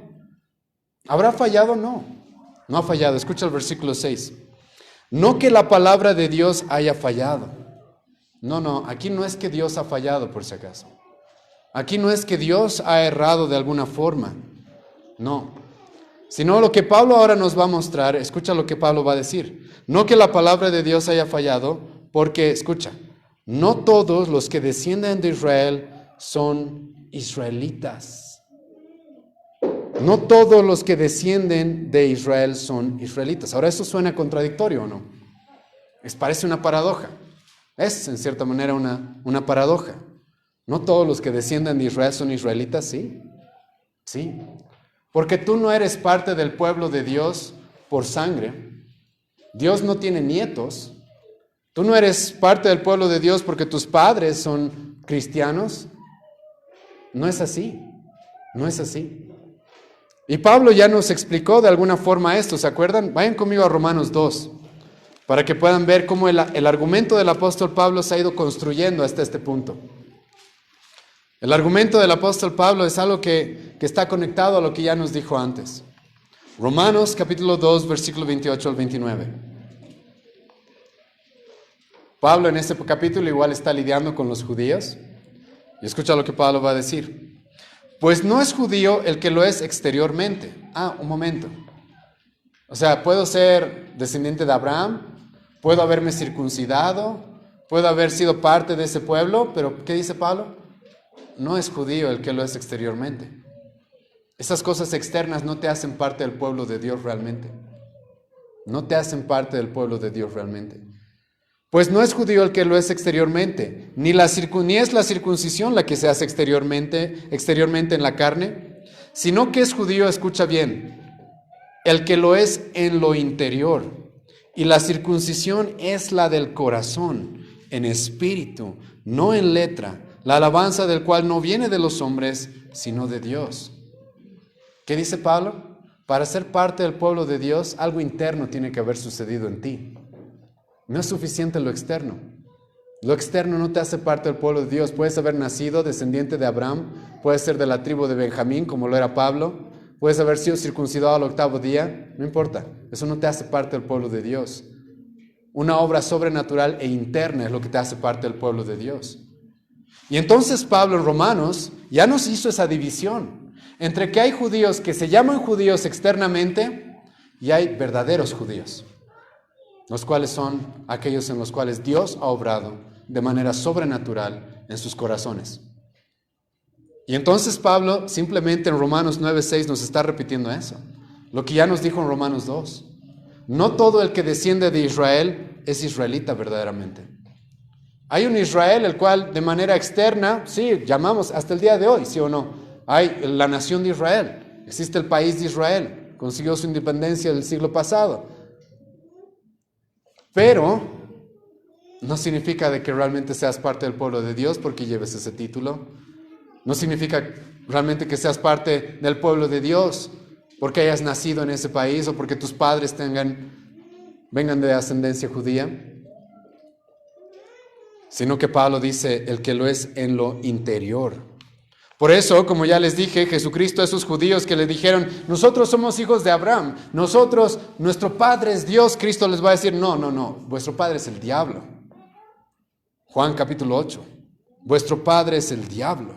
¿Habrá fallado? No. No ha fallado. Escucha el versículo 6. No que la palabra de Dios haya fallado. No. Aquí no es que Dios ha fallado, por si acaso. Aquí no es que Dios ha errado de alguna forma. No. Sino lo que Pablo ahora nos va a mostrar, escucha lo que Pablo va a decir. No que la palabra de Dios haya fallado, porque, escucha, no todos los que descienden de Israel son israelitas. No todos los que descienden de Israel son israelitas. Ahora, ¿eso suena contradictorio o no? Parece una paradoja. Es, en cierta manera, una paradoja. ¿No todos los que descienden de Israel son israelitas? Sí. Sí. Porque tú no eres parte del pueblo de Dios por sangre. Dios no tiene nietos. Tú no eres parte del pueblo de Dios porque tus padres son cristianos. No es así. No es así. Y Pablo ya nos explicó de alguna forma esto, ¿se acuerdan? Vayan conmigo a Romanos 2, para que puedan ver cómo el argumento del apóstol Pablo se ha ido construyendo hasta este punto. El argumento del apóstol Pablo es algo que está conectado a lo que ya nos dijo antes. Romanos capítulo 2, versículo 28 al 29. Pablo en este capítulo igual está lidiando con los judíos. Y escucha lo que Pablo va a decir. Pues no es judío el que lo es exteriormente. Un momento. O sea, puedo ser descendiente de Abraham, puedo haberme circuncidado, puedo haber sido parte de ese pueblo, pero ¿qué dice Pablo? No es judío el que lo es exteriormente. Esas cosas externas no te hacen parte del pueblo de Dios realmente. No te hacen parte del pueblo de Dios realmente. Pues no es judío el que lo es exteriormente, ni es la circuncisión la que se hace exteriormente en la carne, sino que es judío, escucha bien, el que lo es en lo interior. Y la circuncisión es la del corazón, en espíritu, no en letra, la alabanza del cual no viene de los hombres, sino de Dios. ¿Qué dice Pablo? Para ser parte del pueblo de Dios, algo interno tiene que haber sucedido en ti. No es suficiente lo externo. Lo externo no te hace parte del pueblo de Dios. Puedes haber nacido descendiente de Abraham, puedes ser de la tribu de Benjamín, como lo era Pablo, puedes haber sido circuncidado al 8º día, no importa. Eso no te hace parte del pueblo de Dios. Una obra sobrenatural e interna es lo que te hace parte del pueblo de Dios. Y entonces Pablo en Romanos ya nos hizo esa división entre que hay judíos que se llaman judíos externamente y hay verdaderos judíos, los cuales son aquellos en los cuales Dios ha obrado de manera sobrenatural en sus corazones. Y entonces Pablo simplemente en Romanos 9:6 nos está repitiendo eso, lo que ya nos dijo en Romanos 2. No todo el que desciende de Israel es israelita verdaderamente. Hay un Israel el cual de manera externa, sí, llamamos hasta el día de hoy, sí o no. Hay la nación de Israel, existe el país de Israel, consiguió su independencia del siglo pasado. Pero no significa de que realmente seas parte del pueblo de Dios porque lleves ese título. No significa realmente que seas parte del pueblo de Dios porque hayas nacido en ese país o porque tus padres vengan de ascendencia judía. Sino que Pablo dice, el que lo es en lo interior. Por eso, como ya les dije, Jesucristo a esos judíos que le dijeron, nosotros somos hijos de Abraham, nuestro padre es Dios, Cristo les va a decir, no, vuestro padre es el diablo. Juan capítulo 8, vuestro padre es el diablo.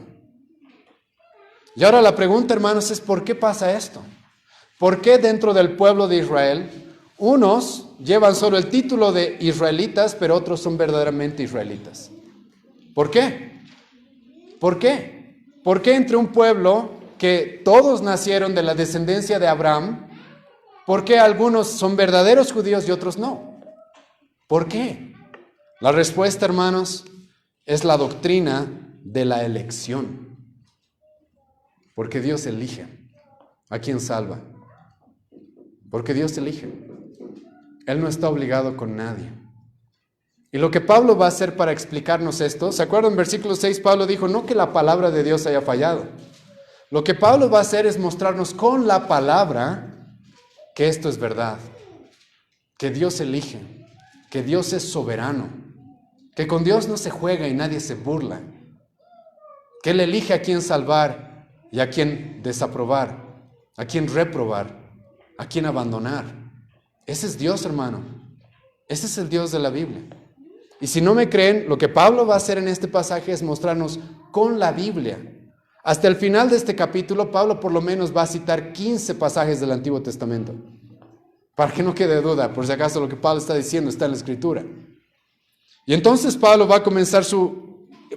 Y ahora la pregunta, hermanos, es ¿por qué pasa esto? ¿Por qué dentro del pueblo de Israel unos llevan solo el título de israelitas, pero otros son verdaderamente israelitas? ¿Por qué? ¿Por qué? ¿Por qué entre un pueblo que todos nacieron de la descendencia de Abraham, por qué algunos son verdaderos judíos y otros no? ¿Por qué? La respuesta, hermanos, es la doctrina de la elección. Porque Dios elige a quien salva. Porque Dios elige. Él no está obligado con nadie. Y lo que Pablo va a hacer para explicarnos esto, ¿se acuerdan? En versículo 6 Pablo dijo, no que la palabra de Dios haya fallado. Lo que Pablo va a hacer es mostrarnos con la palabra que esto es verdad. Que Dios elige. Que Dios es soberano. Que con Dios no se juega y nadie se burla. Que Él elige a quién salvar y a quién desaprobar, a quién reprobar, a quién abandonar. Ese es Dios, hermano. Ese es el Dios de la Biblia. Y si no me creen, lo que Pablo va a hacer en este pasaje es mostrarnos con la Biblia. Hasta el final de este capítulo, Pablo por lo menos va a citar 15 pasajes del Antiguo Testamento. Para que no quede duda, por si acaso lo que Pablo está diciendo está en la Escritura. Y entonces Pablo va a comenzar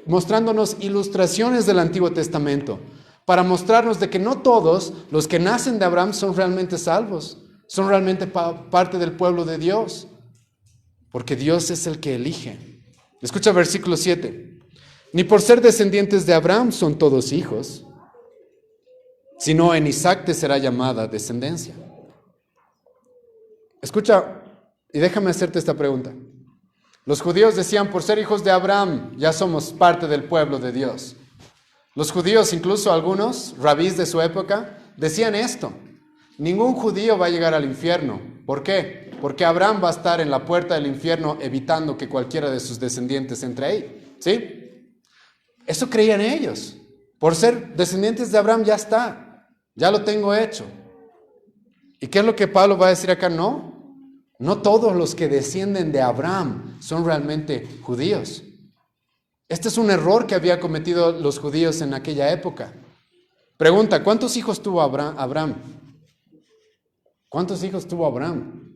mostrándonos ilustraciones del Antiguo Testamento, para mostrarnos de que no todos los que nacen de Abraham son realmente salvos, son realmente parte del pueblo de Dios, porque Dios es el que elige. Escucha versículo 7. Ni por ser descendientes de Abraham son todos hijos, sino en Isaac te será llamada descendencia. Escucha, y déjame hacerte esta pregunta. Los judíos decían, por ser hijos de Abraham, ya somos parte del pueblo de Dios. Los judíos, incluso algunos rabís de su época, decían esto. Ningún judío va a llegar al infierno. ¿Por qué? Porque Abraham va a estar en la puerta del infierno evitando que cualquiera de sus descendientes entre ahí. ¿Sí? Eso creían ellos. Por ser descendientes de Abraham ya está. Ya lo tengo hecho. ¿Y qué es lo que Pablo va a decir acá? No todos los que descienden de Abraham son realmente judíos. Este es un error que había cometido los judíos en aquella época. Pregunta, ¿cuántos hijos tuvo Abraham? ¿Cuántos hijos tuvo Abraham?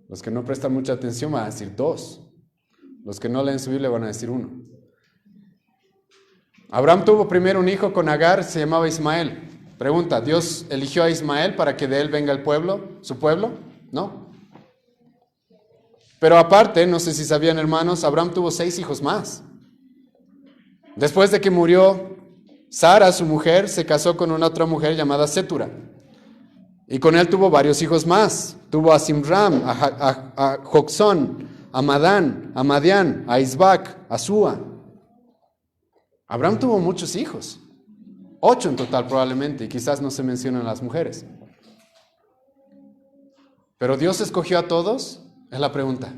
Los que no prestan mucha atención van a decir 2. Los que no leen su Biblia van a decir 1. Abraham tuvo primero un hijo con Agar, se llamaba Ismael. Pregunta, ¿Dios eligió a Ismael para que de él venga el pueblo, su pueblo? No. Pero aparte, no sé si sabían, hermanos, Abraham tuvo 6 hijos más. Después de que murió Sara, su mujer, se casó con una otra mujer llamada Setura. Y con él tuvo varios hijos más. Tuvo a Simram, a Joxón, a Madán, a Madián, a Isbac, a Súa. Abraham tuvo muchos hijos, 8 en total probablemente, y quizás no se mencionan las mujeres. ¿Pero Dios escogió a todos? Es la pregunta.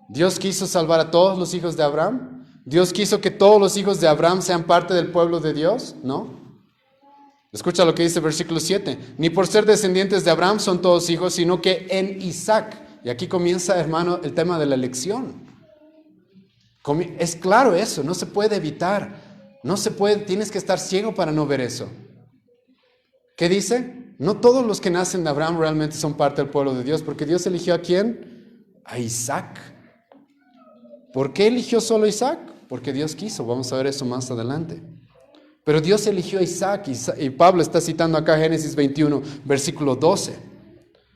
¿Dios quiso salvar a todos los hijos de Abraham? ¿Dios quiso que todos los hijos de Abraham sean parte del pueblo de Dios? No. Escucha lo que dice el versículo 7. Ni por ser descendientes de Abraham son todos hijos, sino que en Isaac. Y aquí comienza, hermano, el tema de la elección. Es claro eso, no se puede evitar. No se puede, tienes que estar ciego para no ver eso. ¿Qué dice? No todos los que nacen de Abraham realmente son parte del pueblo de Dios, porque Dios eligió ¿a quién? A Isaac. ¿Por qué eligió solo a Isaac? Porque Dios quiso, vamos a ver eso más adelante. Pero Dios eligió a Isaac, y Pablo está citando acá Génesis 21, versículo 12.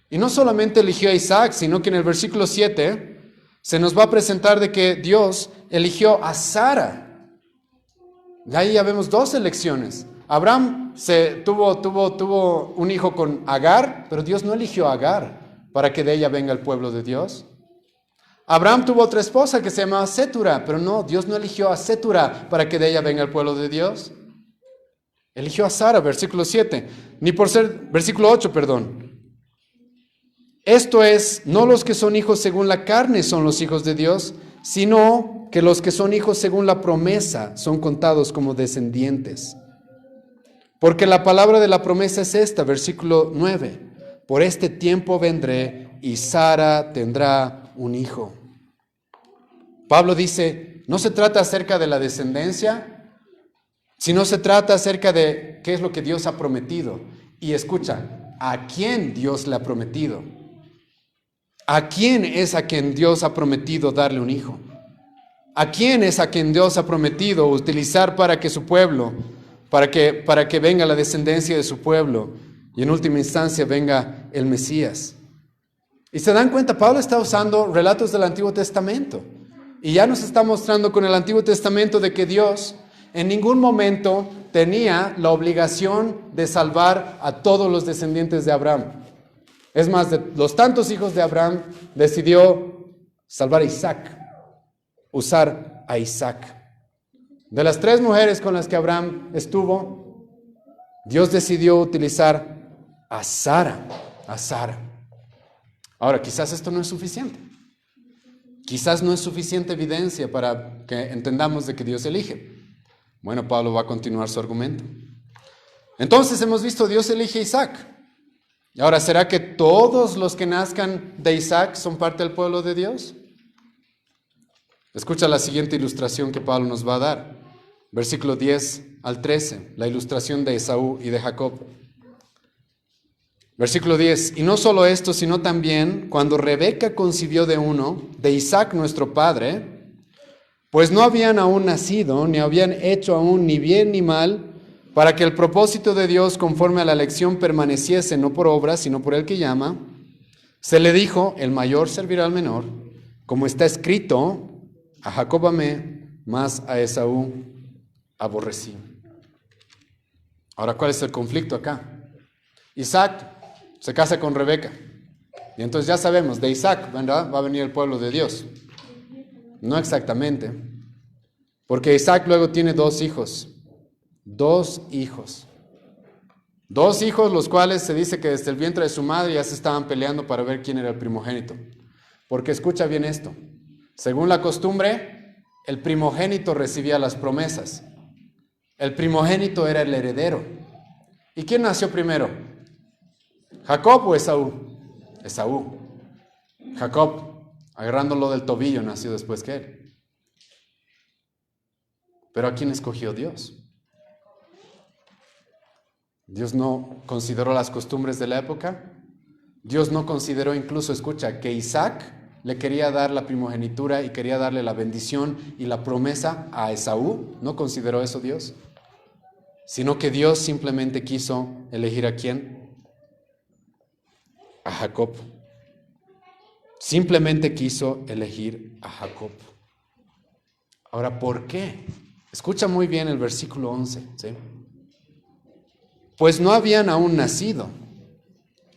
Y no solamente eligió a Isaac, sino que en el versículo 7 se nos va a presentar de que Dios eligió a Sara. De ahí ya vemos 2 elecciones. Abraham tuvo un hijo con Agar, pero Dios no eligió a Agar para que de ella venga el pueblo de Dios. Abraham tuvo otra esposa que se llamaba Sétura, pero no, Dios no eligió a Sétura para que de ella venga el pueblo de Dios. Eligió a Sara, versículo 7, versículo 8, perdón. Esto es, no los que son hijos según la carne son los hijos de Dios, sino que los que son hijos según la promesa son contados como descendientes. Porque la palabra de la promesa es esta, versículo 9. Por este tiempo vendré y Sara tendrá un hijo. Pablo dice, no se trata acerca de la descendencia, sino se trata acerca de qué es lo que Dios ha prometido. Y escucha, ¿a quién Dios le ha prometido? ¿A quién es a quien Dios ha prometido darle un hijo? ¿A quién es a quien Dios ha prometido utilizar para que su pueblo, para que venga la descendencia de su pueblo y en última instancia venga el Mesías? Y se dan cuenta, Pablo está usando relatos del Antiguo Testamento. Y ya nos está mostrando con el Antiguo Testamento de que Dios en ningún momento tenía la obligación de salvar a todos los descendientes de Abraham. Es más, de los tantos hijos de Abraham, decidió salvar a Isaac, usar a Isaac. De las 3 mujeres con las que Abraham estuvo, Dios decidió utilizar a Sara. Ahora, quizás esto no es suficiente. Quizás no es suficiente evidencia para que entendamos de que Dios elige. Bueno, Pablo va a continuar su argumento. Entonces hemos visto, Dios elige a Isaac. Y ahora, ¿será que todos los que nazcan de Isaac son parte del pueblo de Dios? Escucha la siguiente ilustración que Pablo nos va a dar. Versículo 10 al 13, la ilustración de Esaú y de Jacob. Versículo 10, y no solo esto, sino también cuando Rebeca concibió de uno, de Isaac nuestro padre, pues no habían aún nacido, ni habían hecho aún ni bien ni mal, para que el propósito de Dios conforme a la elección permaneciese no por obras, sino por el que llama, se le dijo, el mayor servirá al menor, como está escrito, a Jacob amé, mas a Esaú aborrecí. Ahora, ¿cuál es el conflicto acá? Isaac se casa con Rebeca. Y entonces ya sabemos, de Isaac, ¿verdad?, va a venir el pueblo de Dios. No exactamente. Porque Isaac luego tiene 2 hijos. 2 hijos. 2 hijos los cuales se dice que desde el vientre de su madre ya se estaban peleando para ver quién era el primogénito. Porque escucha bien esto. Según la costumbre, el primogénito recibía las promesas. El primogénito era el heredero. ¿Y quién nació primero? ¿Jacob o Esaú? Esaú. Jacob, agarrándolo del tobillo, nació después que él. Pero ¿a quién escogió Dios? Dios no consideró las costumbres de la época. Dios no consideró incluso, escucha, que Isaac le quería dar la primogenitura y quería darle la bendición y la promesa a Esaú. No consideró eso Dios. Sino que Dios simplemente quiso elegir ¿a quién? A Jacob. Simplemente quiso elegir a Jacob. Ahora, ¿por qué? Escucha muy bien el versículo 11, ¿sí? Pues no habían aún nacido.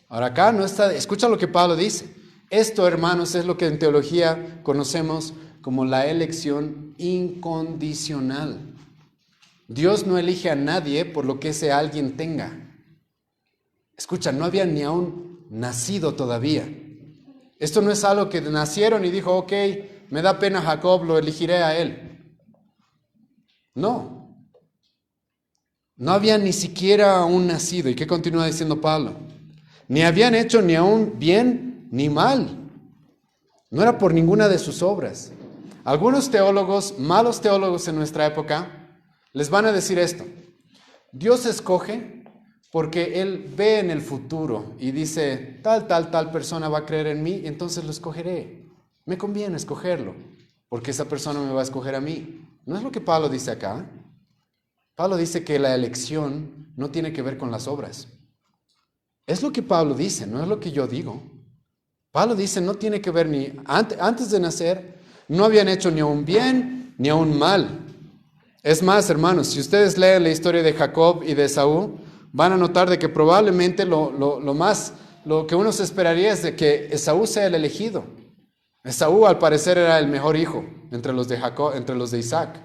Ahora acá no está, escucha lo que Pablo dice. Esto, hermanos, es lo que en teología conocemos como la elección incondicional. Dios no elige a nadie por lo que ese alguien tenga. Escucha, no había ni aún nacido todavía. Esto no es algo que nacieron y dijo, ok, me da pena Jacob, lo elegiré a él. No. No había ni siquiera aún nacido. ¿Y qué continúa diciendo Pablo? Ni habían hecho ni aún bien ni mal. No era por ninguna de sus obras. Algunos teólogos, malos teólogos en nuestra época, les van a decir esto. Dios escoge porque Él ve en el futuro y dice, tal persona va a creer en mí, entonces lo escogeré. Me conviene escogerlo, porque esa persona me va a escoger a mí. ¿No es lo que Pablo dice acá? Pablo dice que la elección no tiene que ver con las obras. Es lo que Pablo dice, no es lo que yo digo. Pablo dice, no tiene que ver ni antes de nacer, no habían hecho ni aun bien ni aun mal. Es más, hermanos, si ustedes leen la historia de Jacob y de Esaú, van a notar de que probablemente lo que uno se esperaría es de que Esaú sea el elegido. Esaú al parecer era el mejor hijo entre los de Jacob, entre los de Isaac.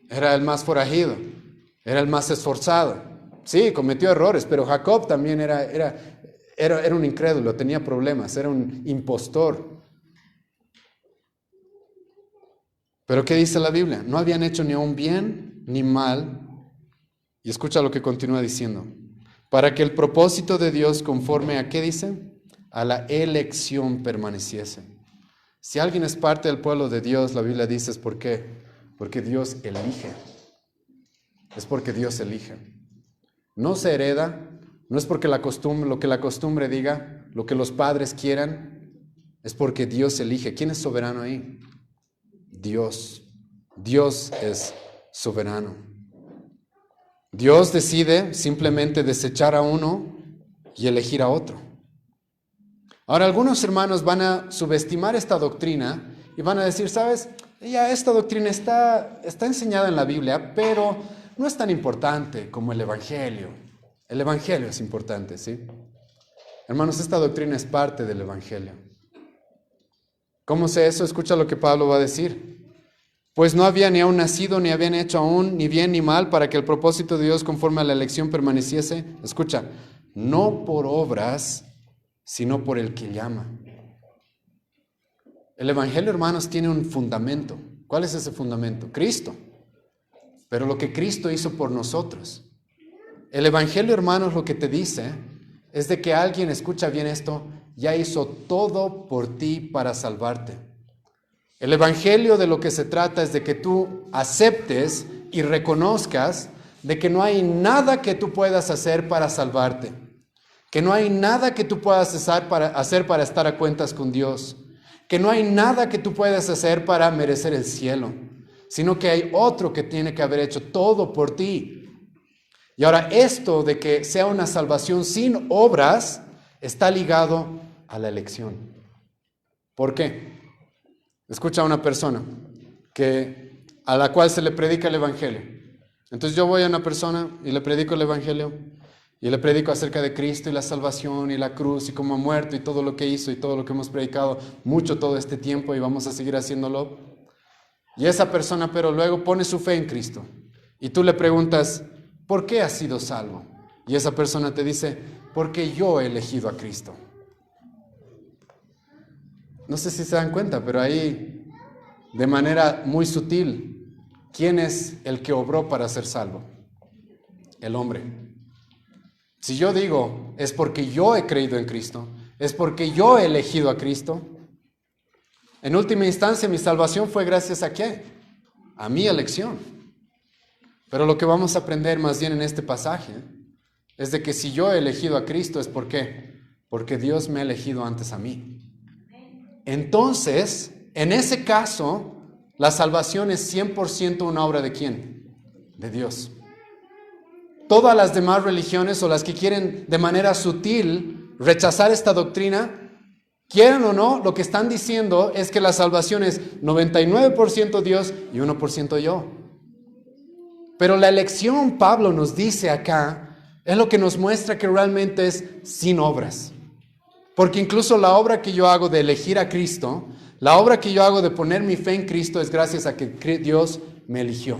Era el más forajido, era el más esforzado. Sí, cometió errores, pero Jacob también era un incrédulo, tenía problemas, era un impostor. Pero ¿qué dice la Biblia? No habían hecho ni un bien ni mal. Y escucha lo que continúa diciendo. Para que el propósito de Dios conforme a, ¿qué dice? A la elección permaneciese. Si alguien es parte del pueblo de Dios, la Biblia dice, ¿es por qué? Porque Dios elige. Es porque Dios elige. No se hereda, no es porque lo que la costumbre diga, lo que los padres quieran, es porque Dios elige. ¿Quién es soberano ahí? Dios. Dios es soberano. Dios decide simplemente desechar a uno y elegir a otro. Ahora, algunos hermanos van a subestimar esta doctrina y van a decir, ¿sabes? Ya esta doctrina está enseñada en la Biblia, pero no es tan importante como el Evangelio. El Evangelio es importante, ¿sí? Hermanos, esta doctrina es parte del Evangelio. ¿Cómo sé eso? Escucha lo que Pablo va a decir. Pues no había ni aún nacido, ni habían hecho aún ni bien ni mal, para que el propósito de Dios conforme a la elección permaneciese. Escucha, no por obras, sino por el que llama. El Evangelio, hermanos, tiene un fundamento. ¿Cuál es ese fundamento? Cristo. Pero lo que Cristo hizo por nosotros. El Evangelio, hermanos, lo que te dice es de que alguien, escucha bien esto, ya hizo todo por ti para salvarte. El Evangelio de lo que se trata es de que tú aceptes y reconozcas de que no hay nada que tú puedas hacer para salvarte, que no hay nada que tú puedas hacer para estar a cuentas con Dios, que no hay nada que tú puedas hacer para merecer el cielo, sino que hay otro que tiene que haber hecho todo por ti. Y ahora esto de que sea una salvación sin obras está ligado a la elección. ¿Por qué? Escucha a una persona a la cual se le predica el Evangelio. Entonces yo voy a una persona y le predico el Evangelio y le predico acerca de Cristo y la salvación y la cruz y cómo ha muerto y todo lo que hizo y todo lo que hemos predicado mucho todo este tiempo y vamos a seguir haciéndolo. Y esa persona pero luego pone su fe en Cristo y tú le preguntas, ¿por qué has sido salvo? Y esa persona te dice, porque yo he elegido a Cristo. No sé si se dan cuenta, pero ahí, de manera muy sutil, ¿quién es el que obró para ser salvo? El hombre. Si yo digo, es porque yo he creído en Cristo, es porque yo he elegido a Cristo, en última instancia mi salvación fue gracias a ¿qué? A mi elección. Pero lo que vamos a aprender más bien en este pasaje es de que si yo he elegido a Cristo es ¿por qué? Porque Dios me ha elegido antes a mí. Entonces, en ese caso, la salvación es 100% una obra ¿de quién? De Dios. Todas las demás religiones o las que quieren de manera sutil rechazar esta doctrina, quieran o no, lo que están diciendo es que la salvación es 99% Dios y 1% yo. Pero la elección, Pablo nos dice acá, es lo que nos muestra que realmente es sin obras. Porque incluso la obra que yo hago de elegir a Cristo, la obra que yo hago de poner mi fe en Cristo es gracias a que Dios me eligió.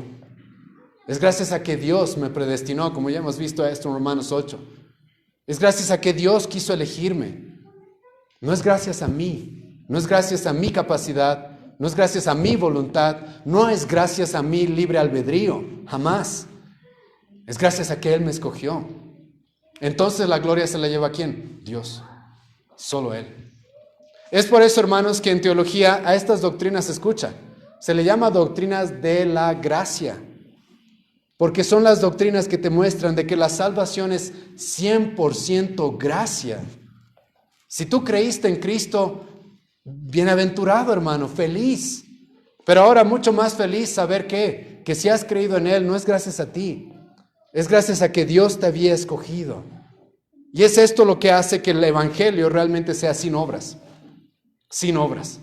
Es gracias a que Dios me predestinó, como ya hemos visto esto en Romanos 8. Es gracias a que Dios quiso elegirme. No es gracias a mí, no es gracias a mi capacidad, no es gracias a mi voluntad, no es gracias a mi libre albedrío, jamás. Es gracias a que Él me escogió. Entonces la gloria se la lleva ¿a quién? Dios, solo Él. Es por eso, hermanos, que en teología a estas doctrinas se escucha. Se le llama doctrinas de la gracia. Porque son las doctrinas que te muestran de que la salvación es 100% gracia. Si tú creíste en Cristo, bienaventurado, hermano, feliz. Pero ahora mucho más feliz saber que si has creído en Él, no es gracias a ti. Es gracias a que Dios te había escogido. Y es esto lo que hace que el evangelio realmente sea sin obras. Sin obras.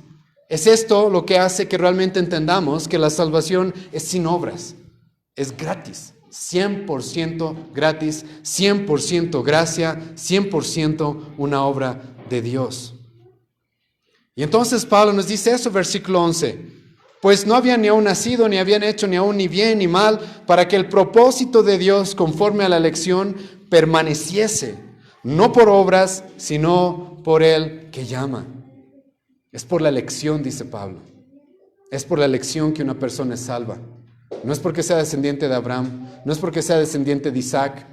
Es esto lo que hace que realmente entendamos que la salvación es sin obras. Es gratis, 100% gratis, 100% gracia, 100% una obra de Dios. Y entonces Pablo nos dice eso, versículo 11. Pues no habían ni aún nacido, ni habían hecho ni aún ni bien ni mal, para que el propósito de Dios conforme a la elección permaneciese, no por obras, sino por el que llama. Es por la elección, dice Pablo. Es por la elección que una persona es salva. No es porque sea descendiente de Abraham, no es porque sea descendiente de Isaac,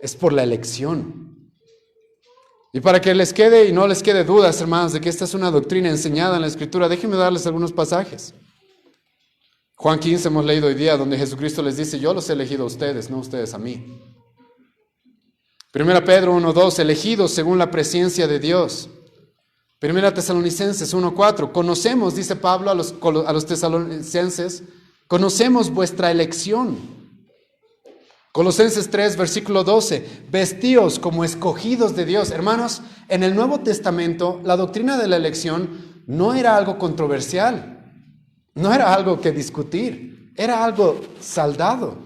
es por la elección. Y para que les quede y no les quede dudas, hermanos, de que esta es una doctrina enseñada en la Escritura, déjenme darles algunos pasajes. Juan 15 hemos leído hoy día, donde Jesucristo les dice, yo los he elegido a ustedes, no ustedes a mí. 1 Pedro 1:2, elegidos según la presciencia de Dios. 1 Tesalonicenses 1:4, conocemos, dice Pablo a los tesalonicenses, conocemos vuestra elección. Colosenses 3, versículo 12, vestíos como escogidos de Dios. Hermanos, en el Nuevo Testamento, la doctrina de la elección no era algo controversial, no era algo que discutir, era algo saldado.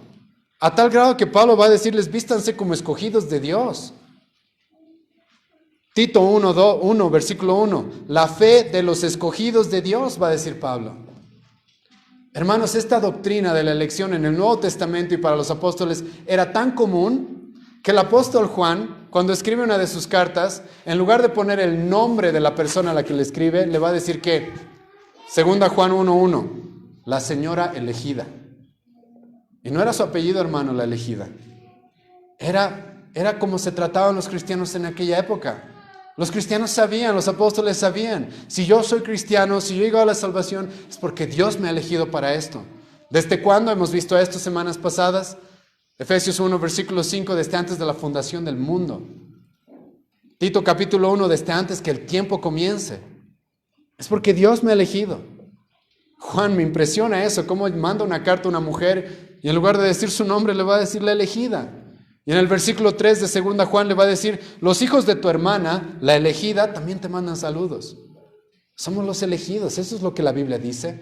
A tal grado que Pablo va a decirles, vístanse como escogidos de Dios. Tito 1, versículo 1, la fe de los escogidos de Dios, va a decir Pablo. Hermanos, esta doctrina de la elección en el Nuevo Testamento y para los apóstoles era tan común que el apóstol Juan, cuando escribe una de sus cartas, en lugar de poner el nombre de la persona a la que le escribe, le va a decir que, 2 Juan 1:1, la señora elegida. Y no era su apellido, hermano, la elegida. Era como se trataban los cristianos en aquella época. Los cristianos sabían, los apóstoles sabían, si yo soy cristiano, si yo llego a la salvación, es porque Dios me ha elegido para esto. ¿Desde cuándo hemos visto esto semanas pasadas? Efesios 1, versículo 5, desde antes de la fundación del mundo. Tito capítulo 1, desde antes que el tiempo comience. Es porque Dios me ha elegido. Juan, me impresiona eso, cómo manda una carta a una mujer y en lugar de decir su nombre le va a decir la elegida. Y en el versículo 3 de 2 Juan le va a decir, los hijos de tu hermana, la elegida, también te mandan saludos. Somos los elegidos, eso es lo que la Biblia dice.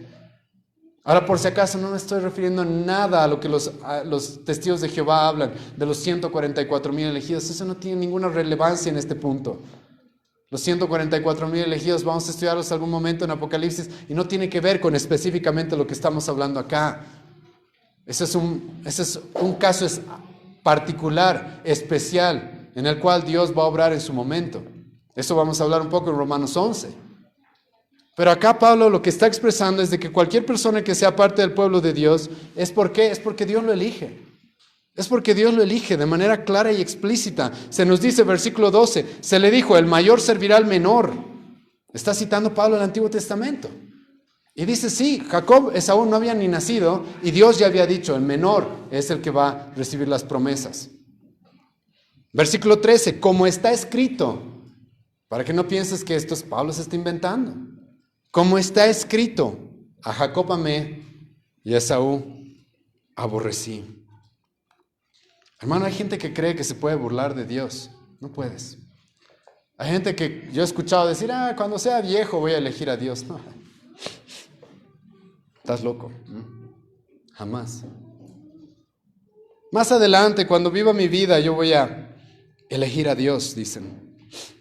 Ahora, por si acaso, no me estoy refiriendo nada a lo que los testigos de Jehová hablan, de los 144,000 elegidos. Eso no tiene ninguna relevancia en este punto. Los 144,000 elegidos, vamos a estudiarlos algún momento en Apocalipsis, y no tiene que ver con específicamente lo que estamos hablando acá. Ese es un caso particular, especial, en el cual Dios va a obrar en su momento. Eso vamos a hablar un poco en Romanos 11. Pero acá Pablo lo que está expresando es de que cualquier persona que sea parte del pueblo de Dios, ¿es por qué? Es porque Dios lo elige. Es porque Dios lo elige de manera clara y explícita. Se nos dice, versículo 12, se le dijo, el mayor servirá al menor. Está citando Pablo el Antiguo Testamento. Y dice, sí, Jacob, Esaú no había ni nacido y Dios ya había dicho, el menor es el que va a recibir las promesas. Versículo 13, como está escrito, para que no pienses que esto es Pablo se está inventando. Como está escrito, a Jacob amé y a Esaú aborrecí. Hermano, hay gente que cree que se puede burlar de Dios. No puedes. Hay gente que yo he escuchado decir, cuando sea viejo voy a elegir a Dios. No. Estás loco. Jamás. Más adelante, cuando viva mi vida, yo voy a elegir a Dios, dicen.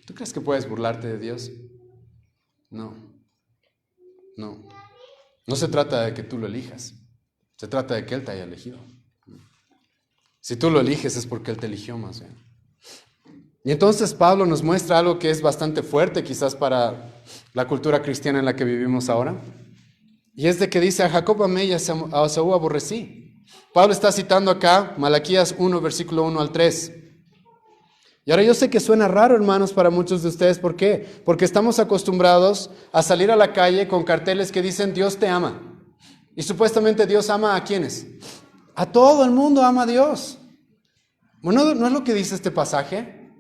¿Tú crees que puedes burlarte de Dios? No. No se trata de que tú lo elijas. Se trata de que Él te haya elegido. Si tú lo eliges es porque Él te eligió más bien. Y entonces Pablo nos muestra algo que es bastante fuerte quizás para la cultura cristiana en la que vivimos ahora. Y es de que dice: a Jacob amé y a Esaú aborrecí. Pablo está citando acá Malaquías 1, versículo 1 al 3. Y ahora yo sé que suena raro, hermanos, para muchos de ustedes. ¿Por qué? Porque estamos acostumbrados a salir a la calle con carteles que dicen Dios te ama. Y supuestamente Dios ama ¿a quiénes? A todo el mundo ama a Dios. Bueno, ¿no es lo que dice este pasaje?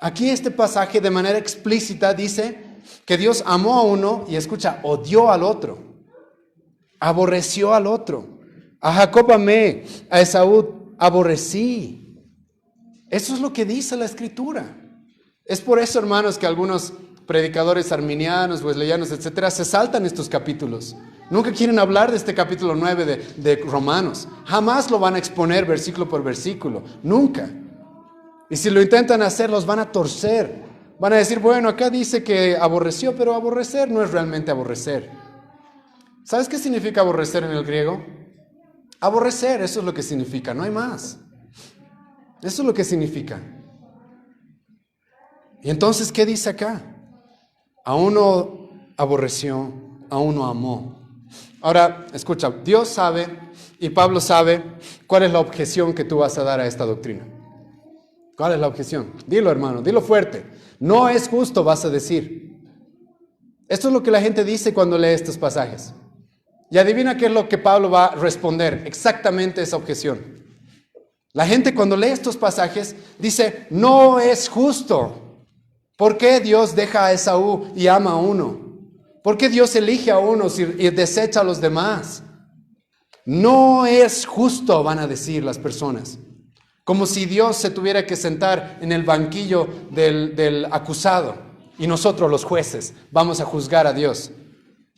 Aquí este pasaje de manera explícita dice que Dios amó a uno y escucha, odió al otro. Aborreció al otro. A Jacob amé, a Esaú aborrecí. Eso es lo que dice la Escritura. Es por eso, hermanos, que algunos predicadores arminianos, wesleyanos, etcétera, se saltan estos capítulos. Nunca quieren hablar de este capítulo 9 de Romanos. Jamás lo van a exponer versículo por versículo. Nunca. Y si lo intentan hacer, los van a torcer. Van a decir, bueno, acá dice que aborreció, pero aborrecer no es realmente aborrecer. ¿Sabes qué significa aborrecer en el griego? Aborrecer, eso es lo que significa, no hay más. Eso es lo que significa. Y entonces, ¿qué dice acá? A uno aborreció, a uno amó. Ahora, escucha, Dios sabe y Pablo sabe cuál es la objeción que tú vas a dar a esta doctrina. ¿Cuál es la objeción? Dilo, hermano, dilo fuerte. No es justo, vas a decir. Esto es lo que la gente dice cuando lee estos pasajes. Y adivina qué es lo que Pablo va a responder, exactamente esa objeción. La gente cuando lee estos pasajes dice, no es justo. ¿Por qué Dios deja a Esaú y ama a uno? ¿Por qué Dios elige a unos y desecha a los demás? No es justo, van a decir las personas. Como si Dios se tuviera que sentar en el banquillo del acusado y nosotros los jueces vamos a juzgar a Dios.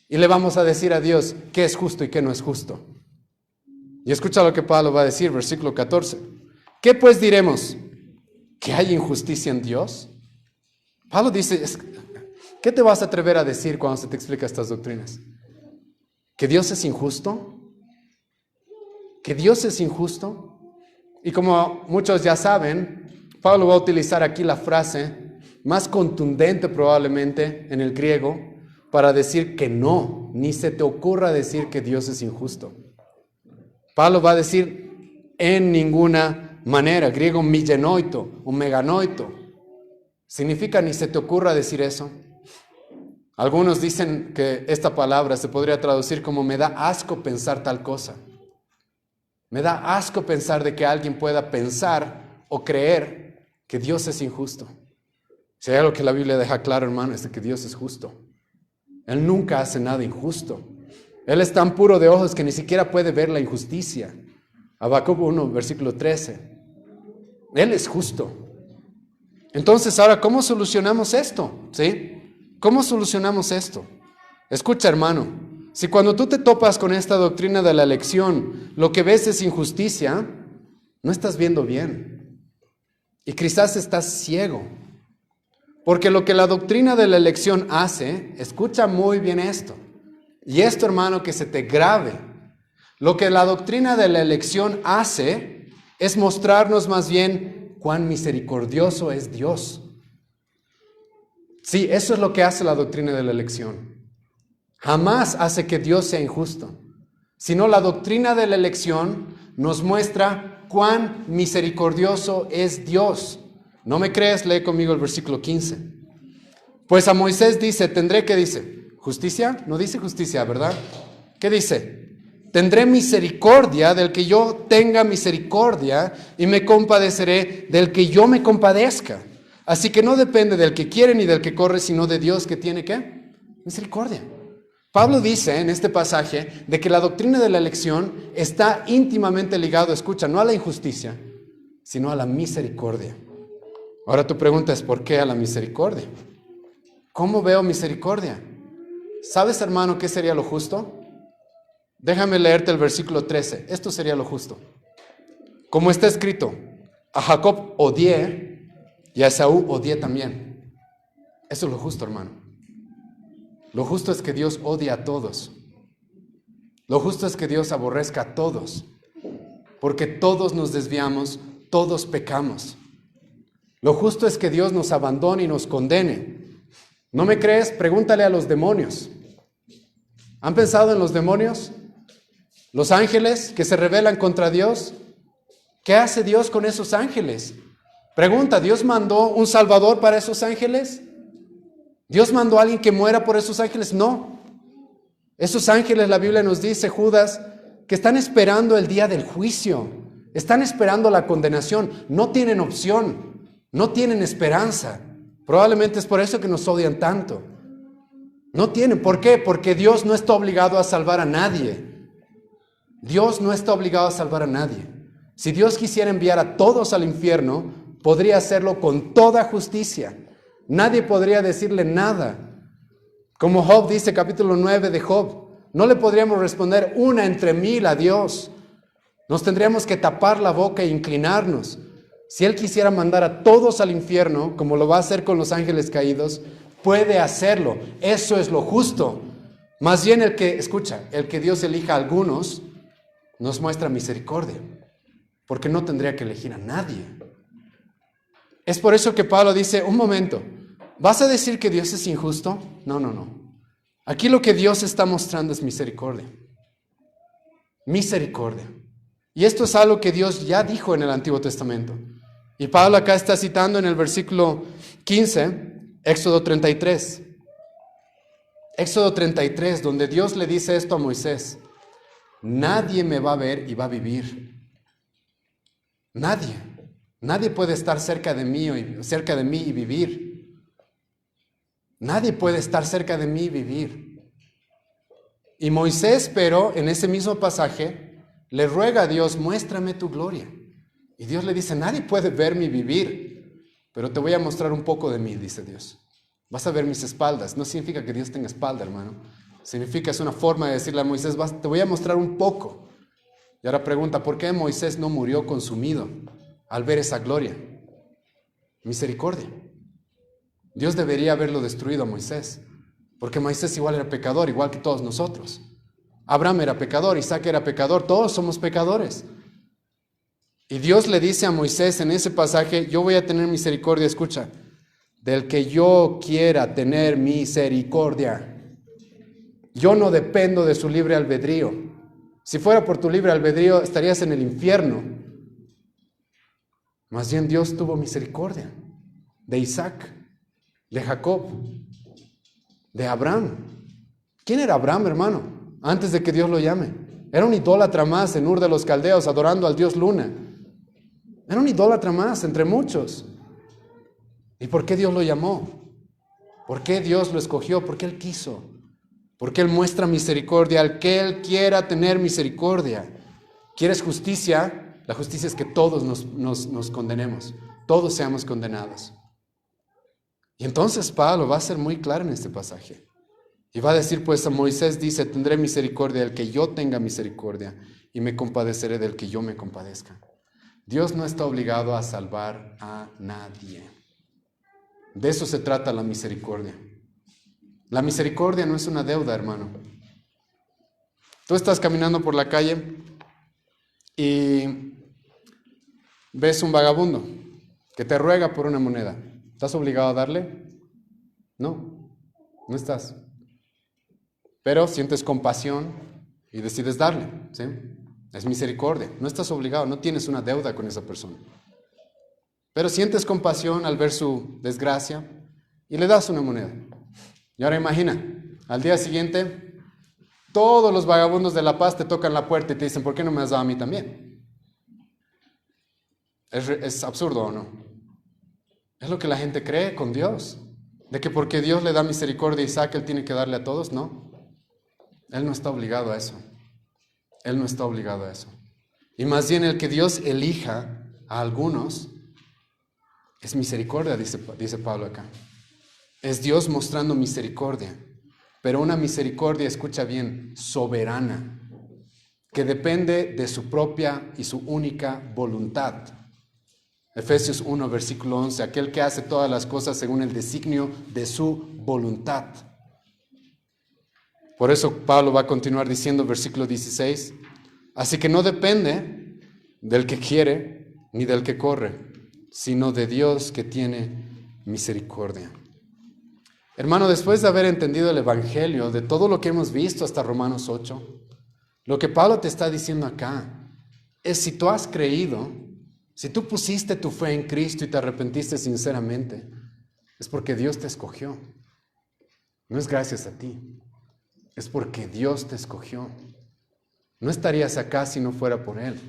Y le vamos a decir a Dios qué es justo y qué no es justo. Y escucha lo que Pablo va a decir, versículo 14. ¿Qué pues diremos? ¿Que hay injusticia en Dios? Pablo dice, ¿qué te vas a atrever a decir cuando se te explica estas doctrinas? ¿Que Dios es injusto? ¿Que Dios es injusto? Y como muchos ya saben, Pablo va a utilizar aquí la frase más contundente probablemente en el griego para decir que no, ni se te ocurra decir que Dios es injusto. Pablo va a decir en ninguna manera, griego millenoito o meganoito. Significa ni se te ocurra decir eso. Algunos dicen que esta palabra se podría traducir como me da asco pensar tal cosa. Me da asco pensar de que alguien pueda pensar o creer que Dios es injusto. Si hay algo que la Biblia deja claro, hermano, es de que Dios es justo. Él nunca hace nada injusto. Él es tan puro de ojos que ni siquiera puede ver la injusticia. Habacuc 1, versículo 13. Él es justo. Entonces, ahora, ¿cómo solucionamos esto? ¿Sí? ¿Cómo solucionamos esto? Escucha, hermano. Si cuando tú te topas con esta doctrina de la elección, lo que ves es injusticia, no estás viendo bien. Y quizás estás ciego. Porque lo que la doctrina de la elección hace, escucha muy bien esto. Y esto, hermano, que se te grabe. Lo que la doctrina de la elección hace es mostrarnos más bien cuán misericordioso es Dios. Sí, eso es lo que hace la doctrina de la elección. Jamás hace que Dios sea injusto, sino la doctrina de la elección nos muestra cuán misericordioso es Dios. ¿No me crees? Lee conmigo el versículo 15. Pues a Moisés dice, tendré, ¿qué dice? ¿Justicia? No dice justicia, ¿verdad? ¿Qué dice? Tendré misericordia del que yo tenga misericordia y me compadeceré del que yo me compadezca. Así que no depende del que quiere ni del que corre, sino de Dios que tiene, ¿qué? Misericordia. Pablo dice en este pasaje de que la doctrina de la elección está íntimamente ligado, escucha, no a la injusticia, sino a la misericordia. Ahora tu pregunta es, ¿por qué a la misericordia? ¿Cómo veo misericordia? ¿Sabes, hermano, qué sería lo justo? Déjame leerte el versículo 13. Esto sería lo justo. Como está escrito, a Jacob odié y a Esaú odié también. Eso es lo justo, hermano. Lo justo es que Dios odia a todos. Lo justo es que Dios aborrezca a todos, porque todos nos desviamos, todos pecamos. Lo justo es que Dios nos abandone y nos condene. ¿No me crees? Pregúntale a los demonios. ¿Han pensado en los demonios? Los ángeles que se rebelan contra Dios. ¿Qué hace Dios con esos ángeles? Pregunta, ¿Dios mandó un salvador para esos ángeles? ¿Dios mandó a alguien que muera por esos ángeles? No. Esos ángeles, la Biblia nos dice, Judas, que están esperando el día del juicio. Están esperando la condenación. No tienen opción. No tienen esperanza. Probablemente es por eso que nos odian tanto. No tienen. ¿Por qué? Porque Dios no está obligado a salvar a nadie. Dios no está obligado a salvar a nadie. Si Dios quisiera enviar a todos al infierno, podría hacerlo con toda justicia. Nadie podría decirle nada. Como Job dice, capítulo 9 de Job, no le podríamos responder una entre mil a Dios. Nos tendríamos que tapar la boca e inclinarnos. Si Él quisiera mandar a todos al infierno, como lo va a hacer con los ángeles caídos, puede hacerlo. Eso es lo justo. Más bien el que Dios elija a algunos, nos muestra misericordia, porque no tendría que elegir a nadie. Es por eso que Pablo dice, un momento, ¿vas a decir que Dios es injusto? No. Aquí lo que Dios está mostrando es misericordia. Misericordia. Y esto es algo que Dios ya dijo en el Antiguo Testamento. Y Pablo acá está citando en el versículo 15, Éxodo 33. Éxodo 33, donde Dios le dice esto a Moisés. Nadie me va a ver y va a vivir. Nadie puede estar cerca de mí y vivir. Nadie puede estar cerca de mí y vivir. Y Moisés, pero en ese mismo pasaje, le ruega a Dios, muéstrame tu gloria. Y Dios le dice, nadie puede verme y vivir, pero te voy a mostrar un poco de mí, dice Dios. Vas a ver mis espaldas. No significa que Dios tenga espalda, hermano. Significa, es una forma de decirle a Moisés, te voy a mostrar un poco. Y ahora pregunta, ¿por qué Moisés no murió consumido al ver esa gloria? Misericordia. Dios debería haberlo destruido a Moisés, porque Moisés igual era pecador, igual que todos nosotros. Abraham era pecador, Isaac era pecador, todos somos pecadores. Y Dios le dice a Moisés en ese pasaje, yo voy a tener misericordia, escucha, del que yo quiera tener misericordia. Yo no dependo de su libre albedrío. Si fuera por tu libre albedrío, estarías en el infierno. Más bien Dios tuvo misericordia de Isaac, de Jacob, de Abraham. ¿Quién era Abraham, hermano? Antes de que Dios lo llame. Era un idólatra más en Ur de los Caldeos, adorando al dios Luna. Era un idólatra más entre muchos. ¿Y por qué Dios lo llamó? ¿Por qué Dios lo escogió? Porque Él quiso. Porque Él muestra misericordia al que Él quiera tener misericordia. ¿Quieres justicia? La justicia es que todos nos condenemos. Todos seamos condenados. Y entonces Pablo va a ser muy claro en este pasaje. Y va a decir, pues a Moisés dice, tendré misericordia del que yo tenga misericordia y me compadeceré del que yo me compadezca. Dios no está obligado a salvar a nadie. De eso se trata la misericordia. La misericordia no es una deuda, hermano. Tú estás caminando por la calle y ves un vagabundo que te ruega por una moneda. ¿Estás obligado a darle? No estás. Pero sientes compasión y decides darle, ¿sí? Es misericordia. No estás obligado, no tienes una deuda con esa persona. Pero sientes compasión al ver su desgracia y le das una moneda. Y ahora imagina, al día siguiente, todos los vagabundos de La Paz te tocan la puerta y te dicen, ¿por qué no me has dado a mí también? ¿Es absurdo o no? Es lo que la gente cree con Dios, de que porque Dios le da misericordia a Isaac, Él tiene que darle a todos. No, Él no está obligado a eso. Él no está obligado a eso. Y más bien el que Dios elija a algunos es misericordia, dice Pablo acá. Es Dios mostrando misericordia, pero una misericordia, escucha bien, soberana, que depende de su propia y su única voluntad. Efesios 1, versículo 11, aquel que hace todas las cosas según el designio de su voluntad. Por eso Pablo va a continuar diciendo, versículo 16, así que no depende del que quiere ni del que corre, sino de Dios que tiene misericordia. Hermano, después de haber entendido el Evangelio, de todo lo que hemos visto hasta Romanos 8, lo que Pablo te está diciendo acá es si tú has creído, si tú pusiste tu fe en Cristo y te arrepentiste sinceramente, es porque Dios te escogió. No es gracias a ti, es porque Dios te escogió. No estarías acá si no fuera por Él.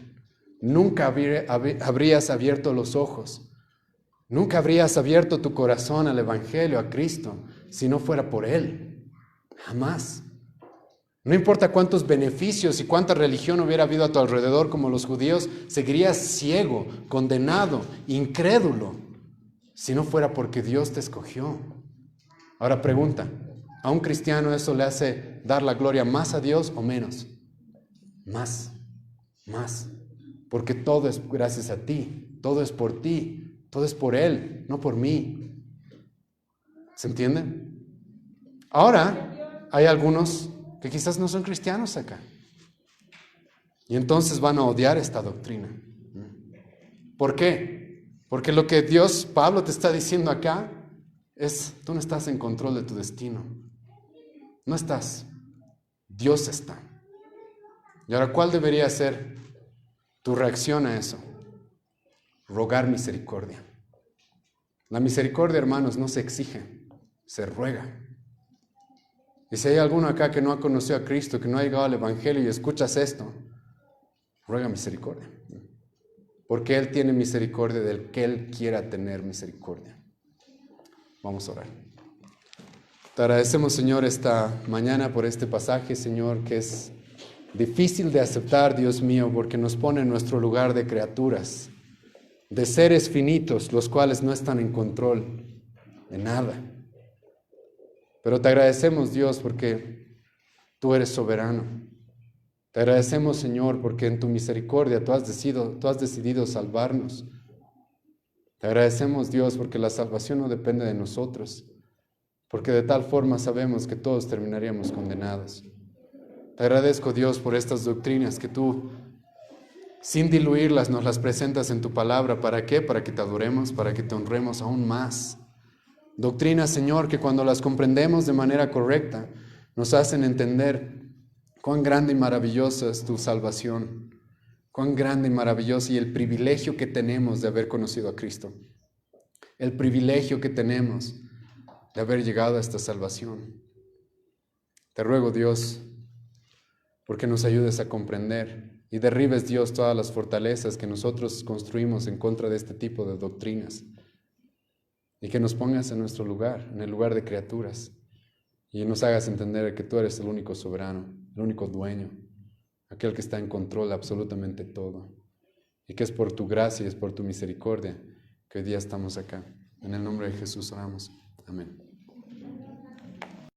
Nunca habrías abierto los ojos. Nunca habrías abierto tu corazón al Evangelio, a Cristo, si no fuera por Él. Jamás. No importa cuántos beneficios y cuánta religión hubiera habido a tu alrededor como los judíos, seguirías ciego, condenado, incrédulo, si no fuera porque Dios te escogió. Ahora pregunta, ¿a un cristiano eso le hace dar la gloria más a Dios o menos? Más. Porque todo es gracias a ti, todo es por ti, todo es por Él, no por mí. ¿Se entiende? Ahora, hay algunos que quizás no son cristianos acá. Y entonces van a odiar esta doctrina. ¿Por qué? Porque lo que Pablo te está diciendo acá es, tú no estás en control de tu destino. No estás. Dios está. Y ahora, ¿cuál debería ser tu reacción a eso? Rogar misericordia. La misericordia, hermanos, no se exige, se ruega. Y si hay alguno acá que no ha conocido a Cristo, que no ha llegado al Evangelio y escuchas esto, ruega misericordia. Porque Él tiene misericordia del que Él quiera tener misericordia. Vamos a orar. Te agradecemos, Señor, esta mañana por este pasaje, Señor, que es difícil de aceptar, Dios mío, porque nos pone en nuestro lugar de criaturas, de seres finitos, los cuales no están en control de nada. Pero te agradecemos, Dios, porque tú eres soberano. Te agradecemos, Señor, porque en tu misericordia tú has decidido salvarnos. Te agradecemos, Dios, porque la salvación no depende de nosotros, porque de tal forma sabemos que todos terminaríamos condenados. Te agradezco, Dios, por estas doctrinas que tú, sin diluirlas, nos las presentas en tu palabra. ¿Para qué? Para que te adoremos, para que te honremos aún más. Doctrinas, Señor, que cuando las comprendemos de manera correcta, nos hacen entender cuán grande y maravillosa es tu salvación, cuán grande y maravilloso y el privilegio que tenemos de haber conocido a Cristo, el privilegio que tenemos de haber llegado a esta salvación. Te ruego, Dios, porque nos ayudes a comprender y derribes, Dios, todas las fortalezas que nosotros construimos en contra de este tipo de doctrinas. Y que nos pongas en nuestro lugar, en el lugar de criaturas, y nos hagas entender que tú eres el único soberano, el único dueño, aquel que está en control de absolutamente todo, y que es por tu gracia y es por tu misericordia que hoy día estamos acá. En el nombre de Jesús oramos. Amén.